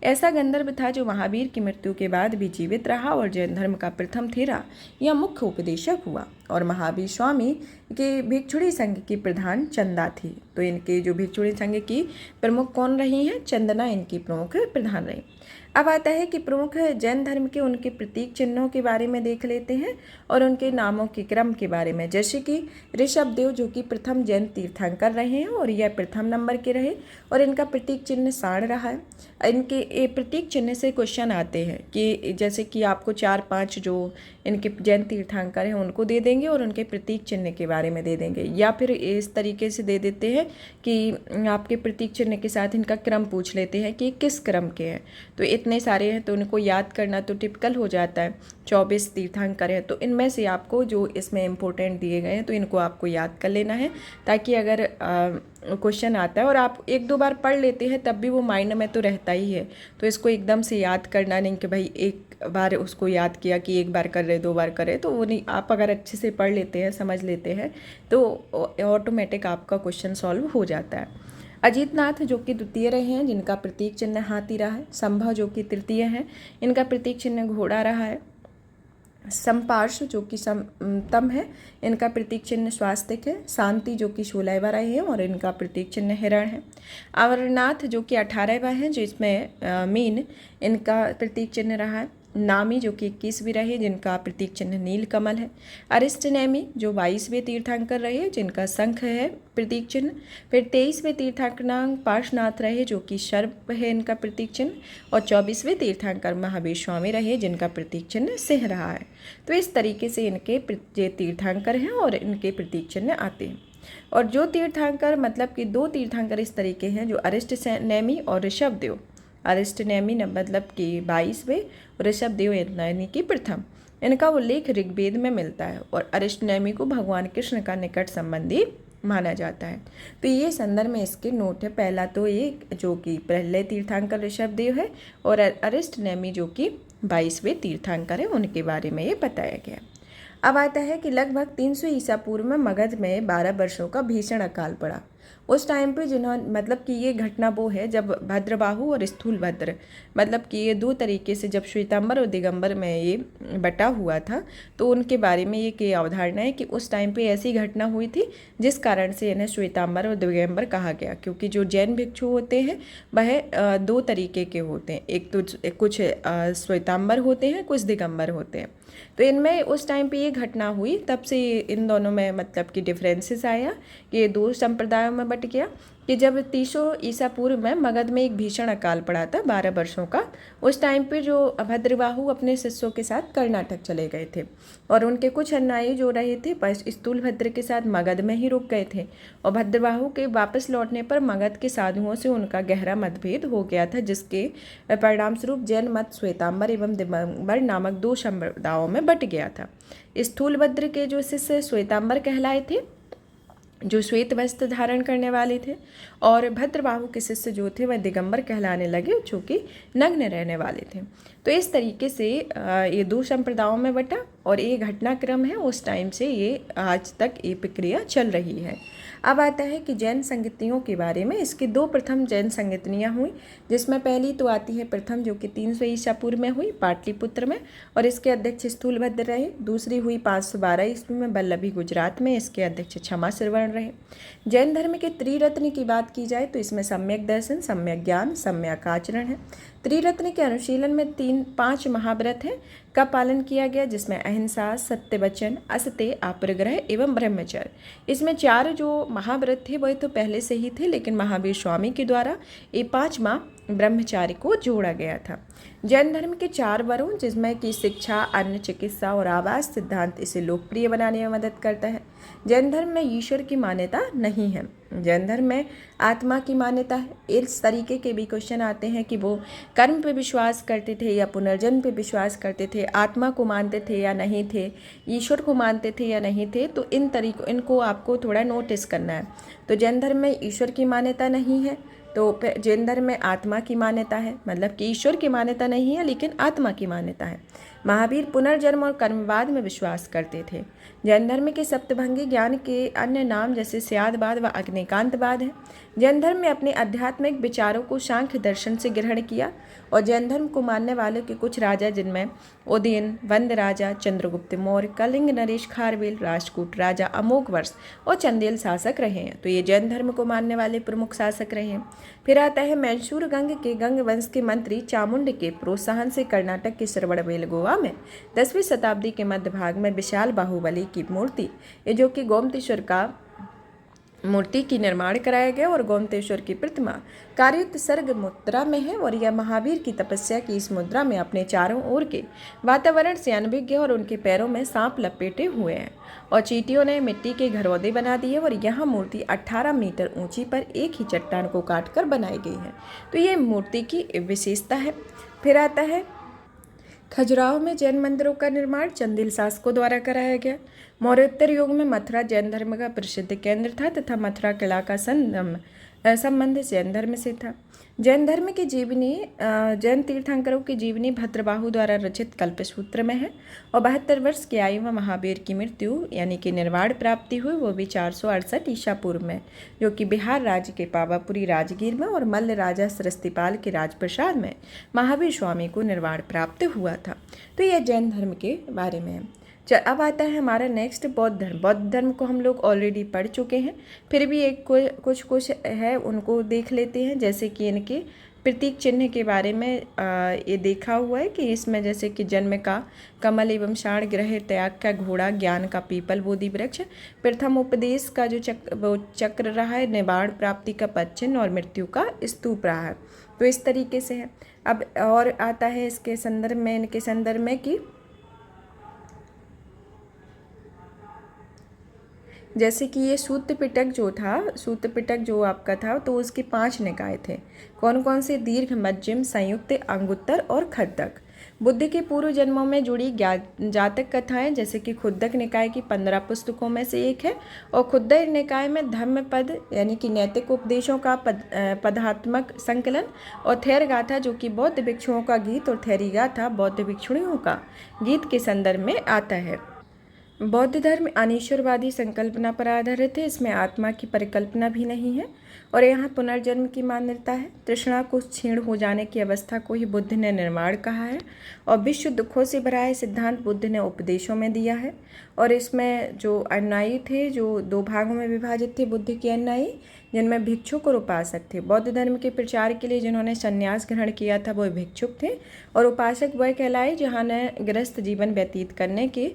ऐसा गंधर्व था जो महावीर की मृत्यु के बाद भी जीवित रहा और जैन धर्म का प्रथम थेरा या मुख्य उपदेशक हुआ। और महावीर स्वामी के भिक्षुणी संघ की प्रधान चंदा थी। तो इनके जो भिक्षुणी संघ की प्रमुख कौन रही हैं? चंदना इनकी प्रमुख प्रधान रही। अब आता है कि प्रमुख जैन धर्म के उनके प्रतीक चिन्हों के बारे में देख लेते हैं और उनके नामों के क्रम के बारे में। जैसे कि ऋषभ देव जो कि प्रथम जैन तीर्थंकर रहे हैं और यह प्रथम नंबर के रहे और इनका प्रतीक चिन्ह साण रहा है। इनके प्रतीक चिन्ह से क्वेश्चन आते हैं कि जैसे कि आपको 4-5 जो इनके जैन तीर्थंकर हैं उनको दे देंगे और उनके प्रतीक चिन्ह के बारे में दे देंगे, या फिर इस तरीके से दे देते हैं कि आपके प्रतीक चिन्ह के साथ इनका क्रम पूछ लेते हैं कि किस क्रम के हैं। तो इतने सारे हैं तो उनको याद करना तो टिपिकल हो जाता है। 24 तीर्थंकर हैं तो इनमें से आपको जो इसमें इम्पोर्टेंट दिए गए हैं तो इनको आपको याद कर लेना है ताकि अगर क्वेश्चन आता है और आप 1-2 बार पढ़ लेते हैं तब भी वो माइंड में तो रहता ही है। तो इसको एकदम से याद करना नहीं कि भाई एक बार उसको याद किया कि 1 बार कर रहे 2 बार करे, तो वो नहीं। आप अगर अच्छे से पढ़ लेते हैं, समझ लेते हैं तो ऑटोमेटिक आपका क्वेश्चन सॉल्व हो जाता है। अजीतनाथ जो कि द्वितीय रहे हैं जिनका प्रतीक चिन्ह हाथी रहा है। संभव जो कि तृतीय हैं इनका प्रतीक चिन्ह घोड़ा रहा है। संपार्श जो कि तम है इनका प्रतीक चिन्ह स्वास्तिक है। शांति जो कि 16वां रहे हैं और इनका प्रतीक चिन्ह हिरण है। अमरनाथ जो कि 18वां है जिसमें मीन इनका प्रतीक चिन्ह रहा है। नामी जो कि 21वीं रहे जिनका प्रतीक चिन्ह नील कमल है। अरिष्टनेमी जो 22वें तीर्थंकर रहे जिनका शंख है प्रतीक चिन्ह। फिर 23वें तीर्थंकर पार्श्वनाथ रहे जो कि सर्प है इनका प्रतीक चिन्ह। और 24वें तीर्थंकर महावीर स्वामी रहे जिनका प्रतीक चिन्ह सिंह रहा है। तो इस तरीके से इनके ये तीर्थंकर हैं और इनके प्रतीक चिन्ह आते हैं। और जो तीर्थंकर मतलब कि 2 तीर्थंकर इस तरीके हैं जो अरिष्टनेमी और ऋषभदेव। अरिष्टनेमी मतलब कि 22वें, ऋषभदेव यानी कि प्रथम। इनका उल्लेख ऋग्वेद में मिलता है और अरिष्टनेमी को भगवान कृष्ण का निकट संबंधी माना जाता है। तो ये संदर्भ में इसके नोट है। पहला तो ये जो कि पहले तीर्थंकर ऋषभदेव है और अरिष्टनेमी जो कि 22वें तीर्थंकर है उनके बारे में ये बताया गया। अब आता है कि लगभग 300 ईसा पूर्व में मगध में 12 वर्षों का भीषण अकाल पड़ा। उस टाइम पे जिन्होंने मतलब कि ये घटना वो है जब भद्रबाहु और स्थूलभद्र मतलब कि ये 2 तरीके से जब श्वेतांबर और दिगंबर में ये बटा हुआ था तो उनके बारे में ये की अवधारणा है कि उस टाइम पे ऐसी घटना हुई थी जिस कारण से इन्हें श्वेतांबर और दिगंबर कहा गया। क्योंकि जो जैन भिक्षु होते हैं वह 2 तरीके के होते हैं, एक तो कुछ श्वेतांबर होते हैं, कुछ दिगंबर होते हैं। तो इनमें उस टाइम पे ये घटना हुई तब से इन दोनों में मतलब कि डिफरेंसेस आया कि ये 2 संप्रदायों में बट गया कि जब 300 ईसा पूर्व में मगध में एक भीषण अकाल पड़ा था 12 वर्षों का। उस टाइम पे जो भद्रबाहु अपने शिष्यों के साथ कर्नाटक चले गए थे और उनके कुछ अनुयायी जो रहे थे बस स्थूलभद्र के साथ मगध में ही रुक गए थे। और भद्रबाहु के वापस लौटने पर मगध के साधुओं से उनका गहरा मतभेद हो गया था, जिसके परिणाम स्वरूप जैन मत श्वेतांबर एवं दिगंबर नामक 2 संप्रदायों में बट गया था। स्थूलभद्र के जो शिष्य श्वेतांबर कहलाए थे, जो श्वेत वस्त्र धारण करने वाले थे, और भद्रबाहु के शिष्य जो थे वह दिगंबर कहलाने लगे, जो कि नग्न रहने वाले थे। तो इस तरीके से ये 2 संप्रदायों में बटा और ये घटनाक्रम है, उस टाइम से ये आज तक ये प्रक्रिया चल रही है। अब आता है कि जैन संगतियों के बारे में। इसकी 2 प्रथम जैन संगतियाँ हुई, जिसमें पहली तो आती है प्रथम जो कि 300 ईसा पूर्व में हुई पाटलिपुत्र में, और इसके अध्यक्ष स्थूलभद्र रहे। दूसरी हुई 512 ईस्वी में वल्लभी गुजरात में, इसके अध्यक्ष क्षमा श्रवण रहे। जैन धर्म के त्रिरत्न की बात की जाए तो इसमें सम्यक दर्शन, सम्यक ज्ञान, सम्यक आचरण है। त्रिरत्न के अनुशीलन में 5 महाव्रत हैं का पालन किया गया, जिसमें अहिंसा, सत्य वचन, असत्य, अपरिग्रह एवं ब्रह्मचर्य। इसमें 4 जो महाव्रत थे वह तो पहले से ही थे, लेकिन महावीर स्वामी के द्वारा ये 5वां ब्रह्मचार्य को जोड़ा गया था। जैन धर्म के 4 वरों, जिसमें कि शिक्षा, अन्न, चिकित्सा और आवास सिद्धांत इसे लोकप्रिय बनाने में मदद करता है। जैन धर्म में ईश्वर की मान्यता नहीं है। जैन धर्म में आत्मा की मान्यता है। इस तरीके के भी क्वेश्चन आते हैं कि वो कर्म पे विश्वास करते थे या पुनर्जन्म पे विश्वास करते थे, आत्मा को मानते थे या नहीं थे, ईश्वर को मानते थे या नहीं थे। तो इनको आपको थोड़ा नोटिस करना है। तो जैन धर्म में ईश्वर की मान्यता नहीं है, तो जैन धर्म में आत्मा की मान्यता है, मतलब कि ईश्वर की मान्यता नहीं है लेकिन आत्मा की मान्यता है। महावीर पुनर्जन्म और कर्मवाद में विश्वास करते थे। जैन धर्म के सप्तभंगी ज्ञान के अन्य नाम जैसे स्यादवाद व अग्निकांतवाद है। जैन धर्म में अपने आध्यात्मिक विचारों को सांख्य दर्शन से ग्रहण किया, और जैन धर्म को मानने वालों के कुछ राजा, जिनमें उदयन, वंद राजा, चंद्रगुप्त मौर्य, कलिंग नरेश खारवेल, राष्ट्रकूट राजा अमोघ वर्ष और चंदेल शासक रहे हैं। तो ये जैन धर्म को मानने वाले प्रमुख शासक रहे हैं। फिर आता है मैसूर गंग के गंग वंश के मंत्री चामुंड के प्रोत्साहन से कर्नाटक के श्रवणबेलगोवा में 10वीं शताब्दी के मध्य भाग में विशाल बाहुबली की मूर्ति, ये जो कि गोमतेश्वर का मूर्ति की निर्माण कराया गया, और गोमतेश्वर की प्रतिमा कार्ययुक्त सर्ग मुद्रा में है। और यह महावीर की तपस्या की इस मुद्रा में अपने चारों ओर के वातावरण से अनभिज्ञ और उनके पैरों में सांप लपेटे हुए हैं, और चींटियों ने मिट्टी के घरौंदे बना दिए, और यह मूर्ति 18 मीटर ऊंची पर एक ही चट्टान को काटकर बनाई गई है। तो ये मूर्ति की विशेषता है। फिर आता है खजुराहो में जैन मंदिरों का निर्माण चंदेल शासकों द्वारा कराया गया। मौर्योत्तर युग में मथुरा जैन धर्म का प्रसिद्ध केंद्र था तथा मथुरा किला का संबंध जैन धर्म से था। जैन धर्म की जीवनी जैन तीर्थंकरों की जीवनी भद्रबाहु द्वारा रचित कल्पसूत्र में है, और 72 वर्ष की आयु में महावीर की मृत्यु यानी कि निर्वाण प्राप्ति हुई, वो भी 468 ईसा पूर्व में, जो कि बिहार राज्य के पावापुरी राजगीर में और मल्ल राजा सरस्तीपाल के राजप्रसाद में महावीर स्वामी को निर्वाण प्राप्त हुआ था। तो यह जैन धर्म के बारे में है। अब आता है हमारा नेक्स्ट बौद्ध धर्म। बौद्ध धर्म को हम लोग ऑलरेडी पढ़ चुके हैं, फिर भी एक कुछ है उनको देख लेते हैं। जैसे कि इनके प्रतीक चिन्ह के बारे में ये देखा हुआ है कि इसमें जैसे कि जन्म का कमल एवं शाण ग्रह, त्याग का घोड़ा, ज्ञान का पीपल बोधि वृक्ष, प्रथम उपदेश का जो चक्र रहा है, निवाण प्राप्ति का पद चिन्ह और मृत्यु का स्तूप रहा है। तो इस तरीके से है। अब और आता है इसके संदर्भ में, इनके संदर्भ में कि जैसे कि ये सूत्र पिटक जो था, सूत्र पिटक जो आपका था, तो उसके 5 निकाय थे। कौन कौन से? दीर्घ, मध्यम, संयुक्त, अंगुत्तर और खद्दक। बुद्ध के पूर्व जन्मों में जुड़ी जातक कथाएं, जैसे कि खुद्दक निकाय की 15 पुस्तकों में से एक है, और खुद्दक निकाय में धम्म पद यानी कि नैतिक उपदेशों का पदात्मक संकलन, और थेर गाथा जो कि बौद्ध भिक्षुओं का गीत, और थेरी गाथा बौद्ध भिक्षुणियों का गीत के संदर्भ में आता है। बौद्ध धर्म अनीश्वरवादी संकल्पना पर आधारित है। इसमें आत्मा की परिकल्पना भी नहीं है, और यहाँ पुनर्जन्म की मान्यता है। तृष्णा को क्षीण हो जाने की अवस्था को ही बुद्ध ने निर्माण कहा है, और विश्व दुखों से भरा है सिद्धांत बुद्ध ने उपदेशों में दिया है। और इसमें जो अनुयायी थे, जो 2 भागों में विभाजित थे बुद्ध के अनुयायी, जिनमें भिक्षुक और उपासक थे। बौद्ध धर्म के प्रचार के लिए जिन्होंने संन्यास ग्रहण किया था वो भिक्षुक थे, और उपासक वह कहलाए जिन्होंने गृहस्थ जीवन व्यतीत करने के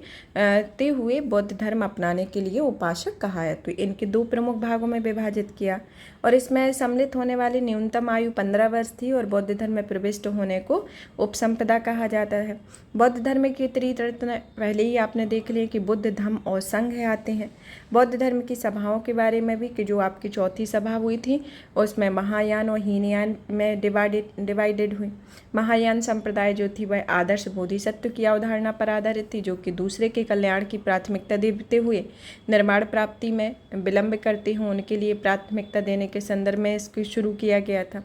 ते हुए बौद्ध धर्म अपनाने के लिए उपासक कहा है। तो इनके दो प्रमुख भागों में विभाजित किया, और इसमें सम्मिलित होने वाली न्यूनतम आयु 15 वर्ष थी, और बौद्ध धर्म में प्रविष्ट होने को उपसंपदा कहा जाता है। बौद्ध धर्म के त्रिरत्न पहले ही आपने देख लिया कि बुद्ध, धम्म और संघ आते हैं। बौद्ध धर्म की सभाओं के बारे में भी कि जो आपकी चौथी सभा हुई थी उसमें महायान और हीनयान में डिवाइडेड हुई। महायान संप्रदाय जो थी वह आदर्श बोधिसत्व की अवधारणा पर आधारित थी, जो कि दूसरे के कल्याण की प्राथमिकता देते हुए निर्माण प्राप्ति में विलंब करते हों उनके लिए प्राथमिकता देने के संदर्भ में इसको शुरू किया गया था।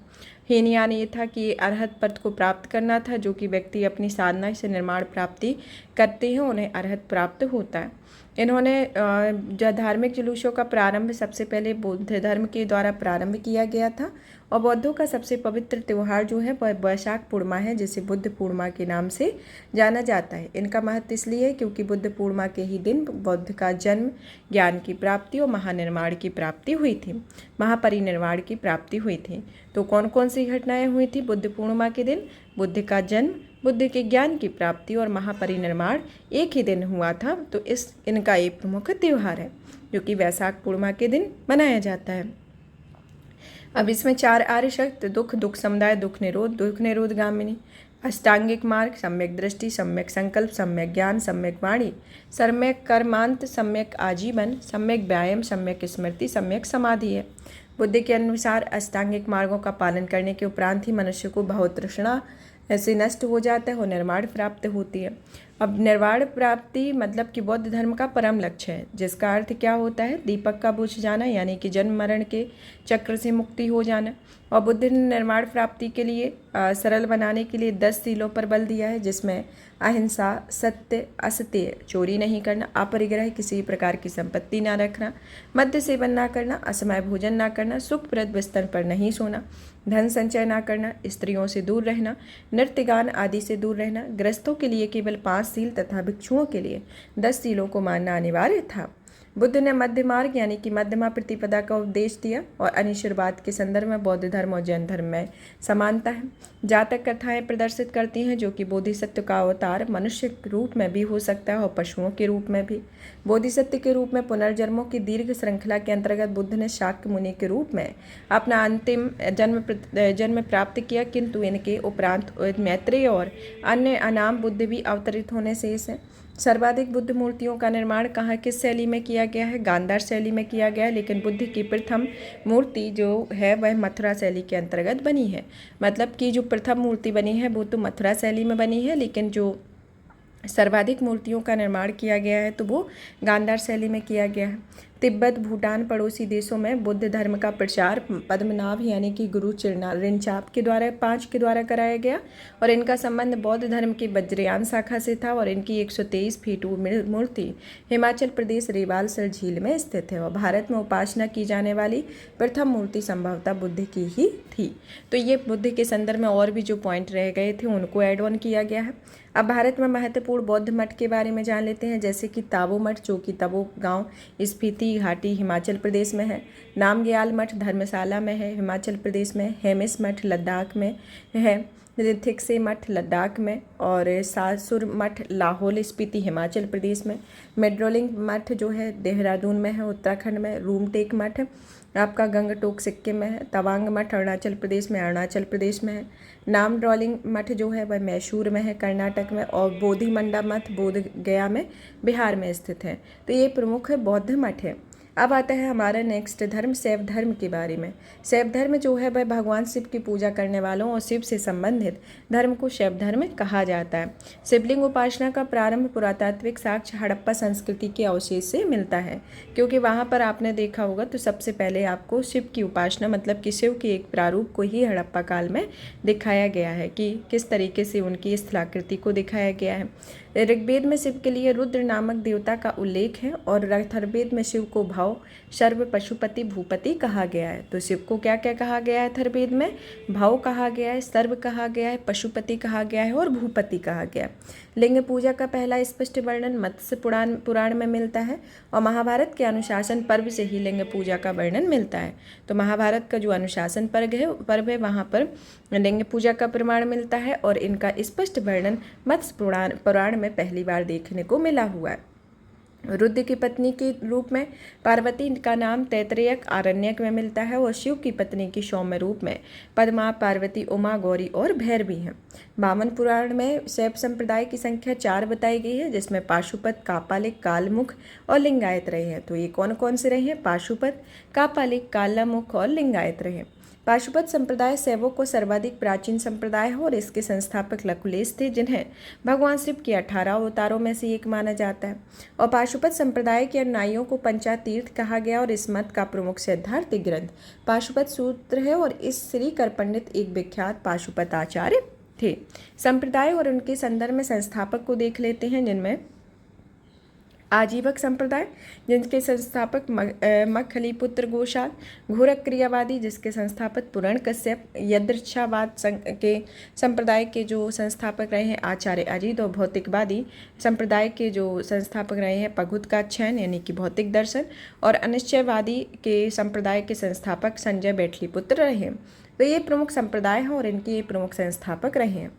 हीनयान ये था कि अरहत पद को प्राप्त करना था, जो कि व्यक्ति अपनी साधना से निर्माण प्राप्ति करते हैं उन्हें अरहत प्राप्त होता है। इन्होंने जो धार्मिक जुलूसों का प्रारंभ सबसे पहले बौद्ध धर्म के द्वारा प्रारंभ किया गया था, और बौद्धों का सबसे पवित्र त्यौहार जो है वह वैशाख पूर्णिमा है, जिसे बुद्ध पूर्णिमा के नाम से जाना जाता है। इनका महत्व इसलिए है क्योंकि बुद्ध पूर्णिमा के ही दिन बौद्ध का जन्म, ज्ञान की प्राप्ति और महानिर्वाण की प्राप्ति हुई थी, महापरिनिर्वाण की प्राप्ति हुई थी। तो कौन कौन सी घटनाएं हुई थी बुद्ध पूर्णिमा के दिन? बुद्ध का जन्म, बुद्ध के ज्ञान की प्राप्ति और महापरिनिर्वाण एक ही दिन हुआ था। तो इनका एक प्रमुख त्यौहार है जो कि वैशाख पूर्णिमा के दिन मनाया जाता है। अब इसमें 4 आर्य शक्ति: दुख, दुख समुदाय, दुख निरोध गामिनी, अष्टांगिक मार्ग, सम्यक दृष्टि, सम्यक संकल्प, सम्यक ज्ञान, सम्यक वाणी, सम्यक कर्मांत, सम्यक आजीवन, सम्यक व्यायाम, सम्यक स्मृति, सम्यक समाधि है। बुद्ध के अनुसार अष्टांगिक मार्गों का पालन करने के उपरांत ही मनुष्य को भवतृष्णा ऐसे नष्ट हो जाता है और निर्वाण प्राप्त होती है। अब निर्वाण प्राप्ति मतलब कि बौद्ध धर्म का परम लक्ष्य है, जिसका अर्थ क्या होता है? दीपक का बुझ जाना, यानी कि जन्म मरण के चक्र से मुक्ति हो जाना। और बुद्ध ने निर्वाण प्राप्ति के लिए सरल बनाने के लिए 10 सीलों पर बल दिया है, जिसमें अहिंसा, सत्य, असत्य, चोरी नहीं करना, अपरिग्रह, किसी प्रकार की संपत्ति ना रखना, मद्य सेवन ना करना, असमय भोजन ना करना, सुखप्रद बिस्तर पर नहीं सोना, धन संचय ना करना, स्त्रियों से दूर रहना, नृत्य गान आदि से दूर रहना। गृहस्थों के लिए केवल 5 सील तथा भिक्षुओं के लिए 10 सीलों को मानना अनिवार्य था। बुद्ध ने मध्य मार्ग यानी कि मध्यमा प्रतिपदा का उपदेश दिया, और अनिश्वरवाद के संदर्भ में बौद्ध धर्म और जैन धर्म में समानता है। जातक कथाएं प्रदर्शित करती हैं जो कि बोधिसत्व का अवतार मनुष्य के रूप में भी हो सकता है और पशुओं के रूप में भी। बोधिसत्व के रूप में पुनर्जन्मों की दीर्घ श्रृंखला के अंतर्गत बुद्ध ने शाक्य मुनि के रूप में अपना अंतिम जन्म प्राप्त किया, किंतु इनके उपरांत मैत्रेय और अन्य अनाम बुद्ध भी अवतरित होने शेष हैं। सर्वाधिक बुद्ध मूर्तियों का निर्माण कहाँ किस शैली में किया गया है? गांधार शैली में किया गया है, लेकिन बुद्ध की प्रथम मूर्ति जो है वह मथुरा शैली के अंतर्गत बनी है। मतलब कि जो प्रथम मूर्ति बनी है वो तो मथुरा शैली में बनी है, लेकिन जो सर्वाधिक मूर्तियों का निर्माण किया गया है तो वो गांधार शैली में किया गया है। तिब्बत, भूटान पड़ोसी देशों में बुद्ध धर्म का प्रचार पद्मनाभ यानी कि गुरु रिनचाप के द्वारा 5 के द्वारा कराया गया, और इनका संबंध बौद्ध धर्म की वज्रयान शाखा से था, और इनकी 123 फीट मूर्ति हिमाचल प्रदेश रेवालसर झील में स्थित है, और भारत में उपासना की जाने वाली प्रथम मूर्ति संभवतः बुद्ध की ही थी। तो ये बुद्ध के संदर्भ में और भी जो पॉइंट रह गए थे उनको एड ऑन किया गया है। अब भारत में महत्वपूर्ण बौद्ध मठ के बारे में जान लेते हैं, जैसे कि ताबो मठ जो कि तबो गांव स्पीति घाटी हिमाचल प्रदेश में है। नामग्याल मठ धर्मशाला में है हिमाचल प्रदेश में। हेमिस मठ लद्दाख में है। रिथिक्से मठ लद्दाख में, और सासुर मठ लाहौल स्पीति हिमाचल प्रदेश में। मेड्रोलिंग मठ जो है देहरादून में है उत्तराखंड में। रूमटेक मठ आपका गंगटोक सिक्किम में है। तवांग मठ अरुणाचल प्रदेश में है। नाम ड्रॉलिंग मठ जो है वह मैसूर में है कर्नाटक में, और बोधि मंडा मठ बोध गया में बिहार में स्थित है। तो ये प्रमुख बौद्ध मठ है। अब आता है हमारा नेक्स्ट धर्म शैव धर्म के बारे में। शैव धर्म जो है वह भगवान शिव की पूजा करने वालों और शिव से संबंधित धर्म को शैव धर्म कहा जाता है। शिवलिंग उपासना का प्रारंभ पुरातात्विक साक्ष्य हड़प्पा संस्कृति के अवशेष से मिलता है, क्योंकि वहाँ पर आपने देखा होगा तो सबसे पहले आपको शिव की उपासना मतलब कि शिव के एक प्रारूप को ही हड़प्पा काल में दिखाया गया है कि किस तरीके से उनकी स्थलाकृति को दिखाया गया है। ऋग्वेद में शिव के लिए रुद्र नामक देवता का उल्लेख है, और अथर्ववेद में शिव को भाव सर्व पशुपति भूपति कहा गया है। तो शिव को क्या क्या कहा गया है अथर्ववेद में? भाव कहा गया है, सर्व कहा गया है, पशुपति कहा गया है और भूपति कहा गया है। लिंग पूजा का पहला स्पष्ट वर्णन मत्स्य पुराण में मिलता है और महाभारत के अनुशासन पर्व से ही लिंग पूजा का वर्णन मिलता है। तो महाभारत का जो अनुशासन पर्व है वहाँ पर लिंग पूजा का प्रमाण मिलता है और इनका स्पष्ट वर्णन मत्स्य पुराण में पहली बार देखने को मिला हुआ है। रुद्र की पत्नी के रूप में पार्वती का नाम तैत्तिरीय आरण्यक में मिलता है और शिव की पत्नी की सौम्य रूप में पद्मा, पार्वती, उमा, गौरी और भैरवी हैं। वामन पुराण में शैव संप्रदाय की संख्या 4 बताई गई है, जिसमें पाशुपत, कापालिक, कालमुख और लिंगायत रहे हैं। तो ये कौन कौन से रहे हैं? पाशुपत, कापालिक, कालामुख और लिंगायत रहे। पाशुपत संप्रदाय शैवों को सर्वाधिक प्राचीन संप्रदाय है और इसके संस्थापक लकुलेश थे, जिन्हें भगवान शिव के 18 अवतारों में से एक माना जाता है। और पाशुपत संप्रदाय के अनुयायियों को पंचातीर्थ कहा गया और इस मत का प्रमुख सैद्धांतिक ग्रंथ पाशुपत सूत्र है और इस श्री कर पंडित एक विख्यात पाशुपत आचार्य थे। संप्रदाय और उनके संदर्भ में संस्थापक को देख लेते हैं, जिनमें आजीवक संप्रदाय, जिनके संस्थापक मखलीपुत्र गोशाल, घोरक क्रियावादी, जिसके संस्थापक पुराणकश्यप, यदृच्छावाद के संप्रदाय के जो संस्थापक रहे हैं आचार्य अजित, और भौतिकवादी संप्रदाय के जो संस्थापक रहे हैं पगुत्काक्षैन यानी कि भौतिक दर्शन, और अनिश्चयवादी के संप्रदाय के संस्थापक संजय बैठलीपुत्र रहे हैं। तो ये प्रमुख संप्रदाय हैं और इनके ये प्रमुख संस्थापक रहे हैं।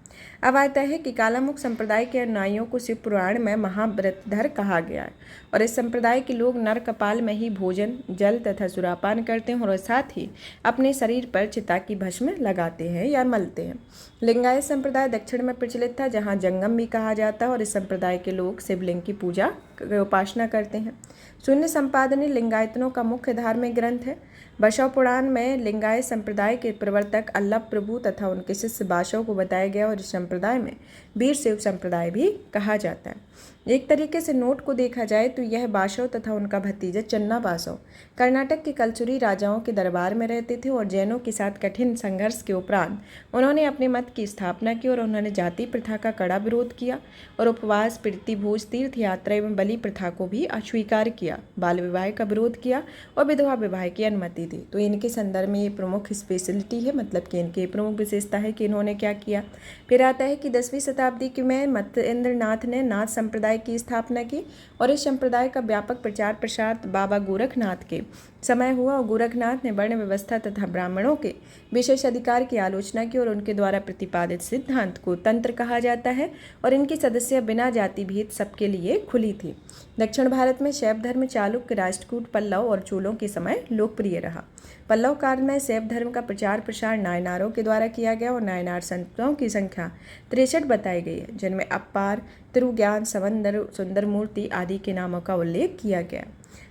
अब आता है कि कालामुख संप्रदाय के अनुयायियों को शिव पुराण में महाव्रतधर कहा गया है और इस संप्रदाय के लोग नर कपाल में ही भोजन, जल तथा सुरापान करते हैं और साथ ही अपने शरीर पर चिता की भस्म लगाते हैं या मलते हैं। लिंगायत संप्रदाय दक्षिण में प्रचलित था, जहाँ जंगम भी कहा जाता है और इस संप्रदाय के लोग शिवलिंग की पूजा उपासना करते हैं। शून्य संपादनी लिंगायतनों का मुख्य धार्मिक ग्रंथ है। बसव पुराण में लिंगायत संप्रदाय के प्रवर्तक अल्लभ प्रभु तथा उनके शिष्य बासव को बताया गया और इस संप्रदाय में वीर शैव संप्रदाय भी कहा जाता है। एक तरीके से नोट को देखा जाए तो यह बासव तथा उनका भतीजा चन्ना बासव कर्नाटक के कलचुरी राजाओं के दरबार में रहते थे और जैनों के साथ कठिन संघर्ष के उपरांत उन्होंने अपने मत की स्थापना की और उन्होंने जाति प्रथा का कड़ा विरोध किया और उपवास, प्रीति भोज, तीर्थ यात्रा एवं बलि प्रथा को भी अस्वीकार किया, बाल विवाह का विरोध किया और विधवा विवाह की अनुमति दी। तो इनके संदर्भ में ये प्रमुख स्पेशलिटी है, मतलब कि इनकी प्रमुख विशेषता है कि इन्होंने क्या किया। फिर आता है कि 10वीं शताब्दी में मत्स्येंद्र नाथ ने नाथ संप्रदाय की स्थापना की और इस संप्रदाय का व्यापक प्रचार प्रसार बाबा गोरखनाथ के समय हुआ और गोरखनाथ ने वर्ण व्यवस्था तथा ब्राह्मणों के विशेष अधिकार की आलोचना की और उनके द्वारा प्रतिपादित सिद्धांत को तंत्र कहा जाता है और इनकी सदस्य बिना जाति भेद सबके लिए खुली थी। दक्षिण भारत में शैव धर्म चालुक्य, राष्ट्रकूट, पल्लव और चोलों के समय लोकप्रिय रहा। पल्लव काल में शैव धर्म का प्रचार प्रसार नायनारों के द्वारा किया गया और नायनार संतों की संख्या 63 बताई गई है, जिनमें अपार, तिरुज्ञान, सुंदरमूर्ति आदि के नामों का उल्लेख किया गया।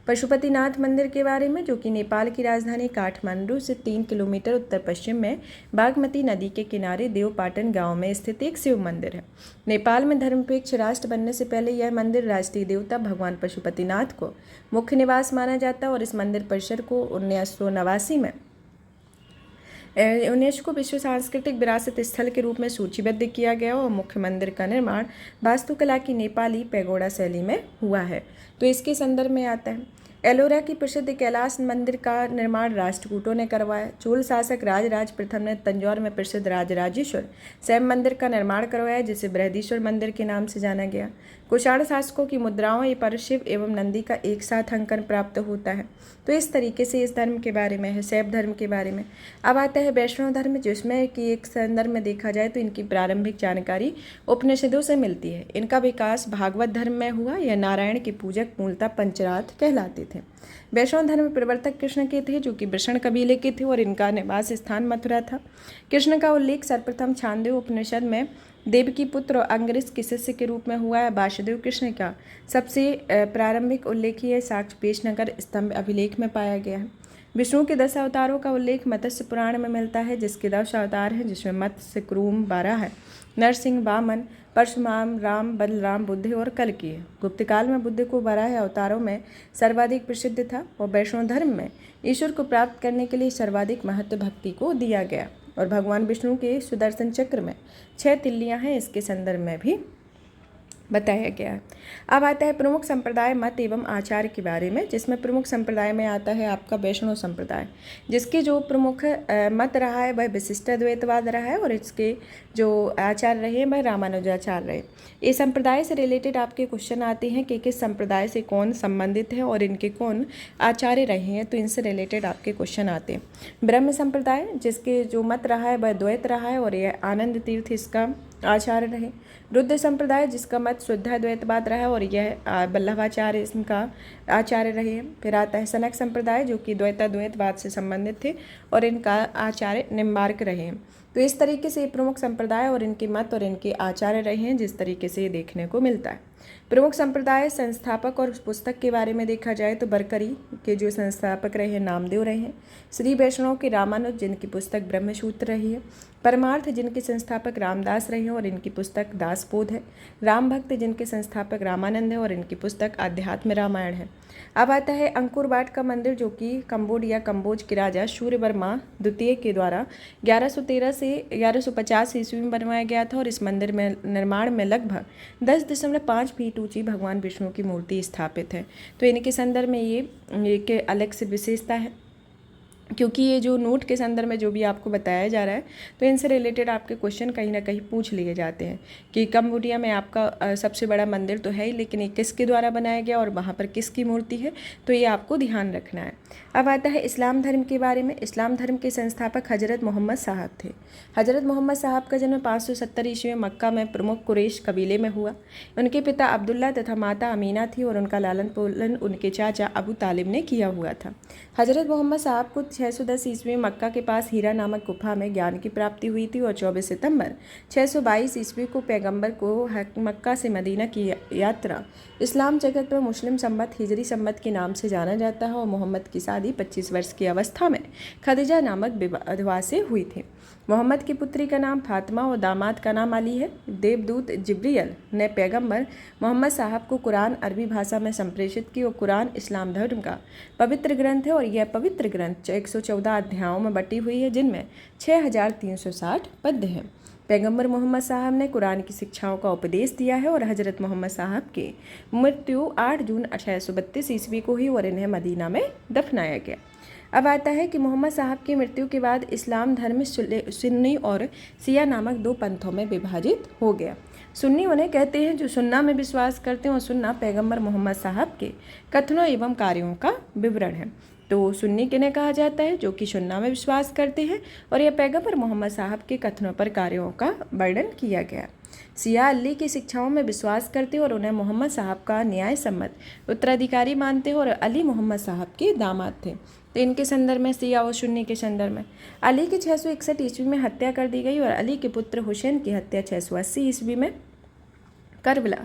पशुपतिनाथ मंदिर के बारे में, जो कि नेपाल की राजधानी काठमांडू से 3 किलोमीटर उत्तर पश्चिम में बागमती नदी के किनारे देवपाटन गांव में स्थित एक शिव मंदिर है। नेपाल में धर्मनिरपेक्ष राष्ट्र बनने से पहले यह मंदिर राष्ट्रीय देवता भगवान पशुपतिनाथ को मुख्य निवास माना जाता और इस मंदिर परिसर को 1989 में यूनेस्को विश्व सांस्कृतिक विरासत स्थल के रूप में सूचीबद्ध किया गया और मुख्य मंदिर का निर्माण वास्तुकला की नेपाली पैगोडा शैली में हुआ है। तो इसके संदर्भ में आता है एलोरा की प्रसिद्ध कैलाश मंदिर का निर्माण राष्ट्रकूटों ने करवाया। चोल शासक राजराज प्रथम ने तंजौर में प्रसिद्ध राजराजेश्वर शैव मंदिर का निर्माण करवाया, जिसे बृहदीश्वर मंदिर के नाम से जाना गया। कुषाण शासकों की मुद्राओं पर शिव एवं नंदी का एक साथ अंकन प्राप्त होता है। तो इस तरीके से इस धर्म के बारे में है, शैव धर्म के बारे में। अब आता है वैष्णव धर्म, जिसमें कि एक संदर्भ में देखा जाए तो इनकी प्रारंभिक जानकारी उपनिषदों से मिलती है। इनका विकास भागवत धर्म में हुआ। यह नारायण के पूजक मूलतः पंचरात्र कहलाते थे। वैष्णव धर्म प्रवर्तक कृष्ण के थे, जो कि वृषण कबीले के थे और इनका निवास स्थान मथुरा था। कृष्ण का उल्लेख सर्वप्रथम छांदोग्य उपनिषद में देवकी पुत्र और अंगरीष के शिष्य के रूप में हुआ है। वासुदेव कृष्ण का सबसे प्रारंभिक उल्लेखीय साक्ष्य पेशनगर स्तंभ अभिलेख में पाया गया है। विष्णु के 10 अवतारों का उल्लेख मत्स्य पुराण में मिलता है, जिसके 10 अवतार हैं, जिसमें मत्स्य, कूर्म, वाराह, नरसिंह, वामन, परशुराम, राम, बलराम, बुद्ध और कल्कि है। गुप्त काल में बुद्ध को वाराह अवतारों में सर्वाधिक प्रसिद्ध था और वैष्णव धर्म में ईश्वर को प्राप्त करने के लिए सर्वाधिक महत्व भक्ति को दिया गया और भगवान विष्णु के सुदर्शन चक्र में 6 तिल्लियां हैं। इसके संदर्भ में भी बताया गया है। अब आता है प्रमुख संप्रदाय मत एवं आचार के बारे में, जिसमें प्रमुख संप्रदाय में आता है आपका वैष्णव संप्रदाय, जिसके जो प्रमुख मत रहा है वह विशिष्ट अद्वैतवाद रहा है और इसके जो आचार्य रहे वह रामानुजाचार्य रहे। इस संप्रदाय से रिलेटेड आपके क्वेश्चन आते हैं कि किस संप्रदाय से कौन संबंधित है और इनके कौन आचार्य रहे हैं, तो इनसे रिलेटेड आपके क्वेश्चन आते हैं। ब्रह्म संप्रदाय, जिसके जो मत रहा है वह द्वैत रहा है और यह आनंद तीर्थ इसका आचार्य रहे। रुद्र संप्रदाय, जिसका मत शुद्धाद्वैतवाद रहा है और यह वल्लभाचार्य इनका आचार्य रहे हैं। फिर आता है सनक संप्रदाय, जो कि द्वैताद्वैतवाद से संबंधित थे और इनका आचार्य निम्बार्क रहे हैं। तो इस तरीके से प्रमुख संप्रदाय और इनके मत और इनके आचार्य रहे हैं, जिस तरीके से ये देखने को मिलता है। प्रमुख संप्रदाय संस्थापक और पुस्तक के बारे में देखा जाए तो बरकरी के जो संस्थापक रहे हैं नामदेव रहे हैं। श्री वैष्णव के रामानुज, जिनकी पुस्तक ब्रह्मसूत्र रही है। परमार्थ, जिनके संस्थापक रामदास रहे हैं और इनकी पुस्तक दासबोध है। राम भक्त, जिनके संस्थापक रामानंद है और इनकी पुस्तक अध्यात्म रामायण है। अब आता है अंकुर वाट का मंदिर, जो कि कंबोज के राजा सूर्यवर्मा द्वितीय के द्वारा 1113 से 1150 ईस्वी में बनवाया गया था और इस मंदिर में निर्माण में लगभग 10.5 फीट ऊंची भगवान विष्णु की मूर्ति स्थापित है। तो इनके संदर्भ में ये एक अलग से विशेषता है, क्योंकि ये जो नोट के संदर्भ में जो भी आपको बताया जा रहा है तो इनसे रिलेटेड आपके क्वेश्चन कहीं ना कहीं पूछ लिए जाते हैं कि कंबोडिया में आपका सबसे बड़ा मंदिर तो है ही, लेकिन ये किसके द्वारा बनाया गया और वहाँ पर किसकी मूर्ति है, तो ये आपको ध्यान रखना है। अब आता है इस्लाम धर्म के बारे में। इस्लाम धर्म के संस्थापक हज़रत मोहम्मद साहब थे। हज़रत मोहम्मद साहब का जन्म 570 ईस्वी में मक्का में प्रमुख कुरैश कबीले में हुआ। उनके पिता अब्दुल्ला तथा माता अमीना थी और उनका लालन पालन उनके चाचा अबू तालिब ने किया हुआ था। हज़रत मोहम्मद साहब को 610 ईस्वी में मक्का के पास हीरा नामक गुफा में ज्ञान की प्राप्ति हुई थी और 24 सितंबर 622 ईस्वी को पैगंबर को मक्का से मदीना की यात्रा इस्लाम जगत में मुस्लिम संवत हिजरी संवत के नाम से जाना जाता है और मोहम्मद की शादी 25 वर्ष की अवस्था में खदीजा नामक विधवा से हुई थी। मोहम्मद की पुत्री का नाम फातिमा और दामाद का नाम अली है। देवदूत जिब्रियल ने पैगंबर मोहम्मद साहब को कुरान अरबी भाषा में संप्रेषित की और कुरान इस्लाम धर्म का पवित्र ग्रंथ है और यह पवित्र ग्रंथ 114 अध्यायों में बटी हुई है, जिनमें 6360 पद्य हैं। पैगंबर मोहम्मद साहब ने कुरान की शिक्षाओं का उपदेश दिया है और हज़रत मोहम्मद साहब की मृत्यु 8 जून 632 ईस्वी को हुई और इन्हें मदीना में दफनाया गया। अब आता है कि मोहम्मद साहब की मृत्यु के बाद इस्लाम धर्म सुन्नी और शिया नामक दो पंथों में विभाजित हो गया। सुन्नी उन्हें कहते हैं जो सुन्ना में विश्वास करते हैं और सुन्ना पैगंबर मोहम्मद साहब के कथनों एवं कार्यों का विवरण है। तो सुन्नी किन्हें कहा जाता है, जो कि सुन्ना में विश्वास करते हैं और यह पैगंबर मोहम्मद साहब के कथनों पर कार्यों का वर्णन किया गया। शिया अली की शिक्षाओं में विश्वास करते और उन्हें मोहम्मद साहब का न्याय सम्मत उत्तराधिकारी मानते और अली मोहम्मद साहब के दामाद थे। तो इनके संदर्भ में शिया और सुन्नी के संदर्भ में अली की 661 ईस्वी में हत्या कर दी गई और अली के पुत्र हुसैन की हत्या 680 ईस्वी में करबला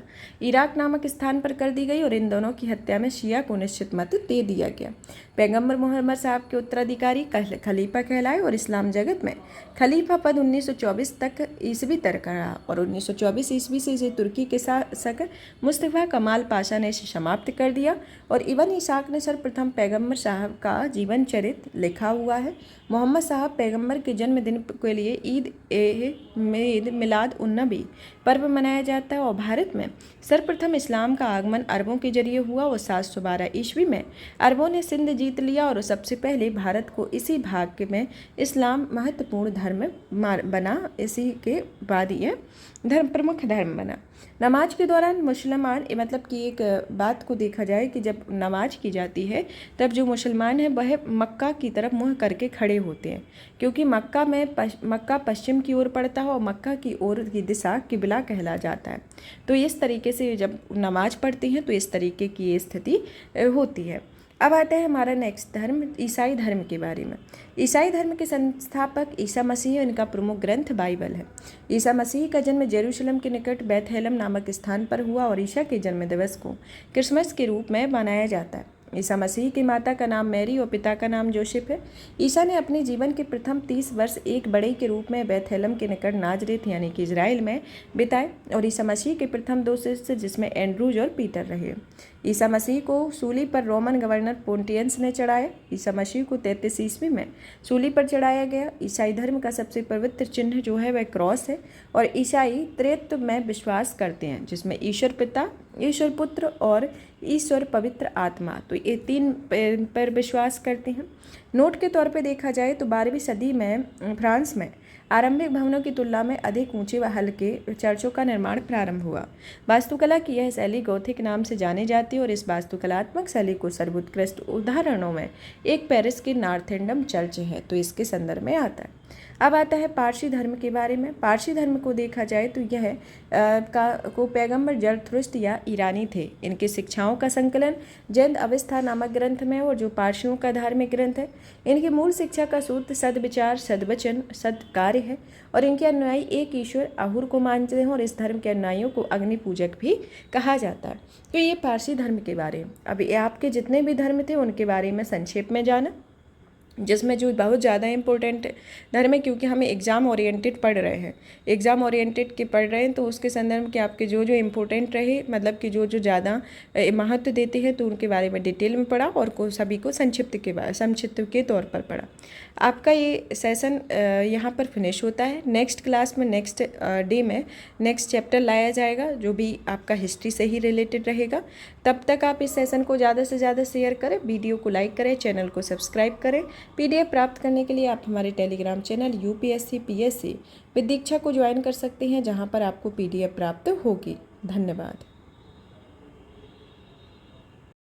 इराक नामक स्थान पर कर दी गई और इन दोनों की हत्या में शिया को निश्चित मत दे दिया गया। पैगंबर मोहम्मद साहब के उत्तराधिकारी खलीफा कहलाए और इस्लाम जगत में खलीफा पद 1924 तक ईस्वी तक रहा और 1924 ईस्वी से इसे तुर्की के शासक मुस्तफ़ा कमाल पाशा ने इसे समाप्त कर दिया और इब्न इसाक ने सर्वप्रथम पैगंबर साहब का जीवन चरित्र लिखा हुआ है। मोहम्मद साहब पैगंबर के जन्मदिन के लिए ईद मिलाद उन नबी पर्व मनाया जाता है और भारत में सर्वप्रथम इस्लाम का आगमन अरबों के जरिए हुआ और 712 ईस्वी में अरबों ने सिंध जीत लिया और सबसे पहले भारत को इसी भाग में इस्लाम महत्वपूर्ण धर्म बना। इसी के बाद यह धर्म प्रमुख धर्म बना। नमाज के दौरान मुसलमान मतलब कि एक बात को देखा जाए कि जब नमाज की जाती है तब जो मुसलमान हैं वह मक्का की तरफ मुँह करके खड़े होते हैं, क्योंकि मक्का पश्चिम की ओर पड़ता है और मक्का की ओर की दिशा किबला कहला जाता है। तो इस तरीके से जब नमाज पढ़ते हैं तो इस तरीके की ये स्थिति होती है। अब आता है हमारा नेक्स्ट धर्म ईसाई धर्म के बारे में। ईसाई धर्म के संस्थापक ईसा मसीह, इनका प्रमुख ग्रंथ बाइबल है। ईसा मसीह का जन्म जेरूशलम के निकट बैतलहम नामक स्थान पर हुआ और ईसा के जन्म दिवस को क्रिसमस के रूप में मनाया जाता है। ईसा मसीह की माता का नाम मैरी और पिता का नाम जोसेफ है। ईसा ने अपने जीवन के प्रथम 30 वर्ष एक बड़े के रूप में बेथलेहम के निकट नाजरेत यानी कि इजराइल में बिताए और ईसा मसीह के प्रथम 2 शिष्य जिसमें एंड्रूज और पीटर रहे। ईसा मसीह को सूली पर रोमन गवर्नर पोंटियंस ने चढ़ाया। ईसा मसीह को 33 ईस्वी में सूली पर चढ़ाया गया। ईसाई धर्म का सबसे पवित्र चिन्ह जो है वह क्रॉस है और ईसाई त्रित्व में विश्वास करते हैं जिसमें ईश्वर पिता, ईश्वर पुत्र और ईश्वर पवित्र आत्मा, तो ये 3 पर विश्वास करते हैं। नोट के तौर पे देखा जाए तो 12वीं सदी में फ्रांस में आरंभिक भवनों की तुलना में अधिक ऊंचे व हल्के चर्चों का निर्माण प्रारंभ हुआ। वास्तुकला की यह शैली गॉथिक नाम से जानी जाती है और इस वास्तुकलात्मक शैली को सर्वोत्कृष्ट उदाहरणों में एक पेरिस की नॉर्थेंडम चर्च है, तो इसके संदर्भ में आता है। अब आता है पारसी धर्म के बारे में। पारसी धर्म को देखा जाए तो यह पैगंबर जरथुस्त्र या ईरानी थे। इनकी शिक्षाओं का संकलन जैन अवस्था नामक ग्रंथ में और जो पारसियों का धार्मिक ग्रंथ है। इनकी मूल शिक्षा का सूत्र सद्विचार, सद्वचन, सत्कार्य है और इनके अनुयायी एक ईश्वर अहुर को मानते हैं और इस धर्म के अनुयायियों को अग्नि पूजक भी कहा जाता है। तो ये पारसी धर्म के बारे में। अब ये आपके जितने भी धर्म थे उनके बारे में संक्षेप में जाना, जिसमें जो बहुत ज़्यादा इम्पोर्टेंट धर्म है क्योंकि हमें एग्ज़ाम ओरिएंटेड पढ़ रहे हैं, एग्ज़ाम ओरिएंटेड के पढ़ रहे हैं तो उसके संदर्भ के आपके जो जो इम्पोर्टेंट रहे, मतलब कि जो जो ज़्यादा महत्व देते हैं तो उनके बारे में डिटेल में पढ़ा और सभी को संक्षिप्त के तौर पर पढ़ा। आपका ये सेशन यहाँ पर फिनिश होता है। नेक्स्ट क्लास में नेक्स्ट डे में नेक्स्ट चैप्टर लाया जाएगा जो भी आपका हिस्ट्री से ही रिलेटेड रहेगा। तब तक आप इस सेशन को ज़्यादा से ज़्यादा शेयर करें, वीडियो को लाइक करें, चैनल को सब्सक्राइब करें। PDF प्राप्त करने के लिए आप हमारे Telegram channel UPSC PSC with Diksha को ज्वाइन कर सकते हैं जहां पर आपको PDF प्राप्त होगी। धन्यवाद।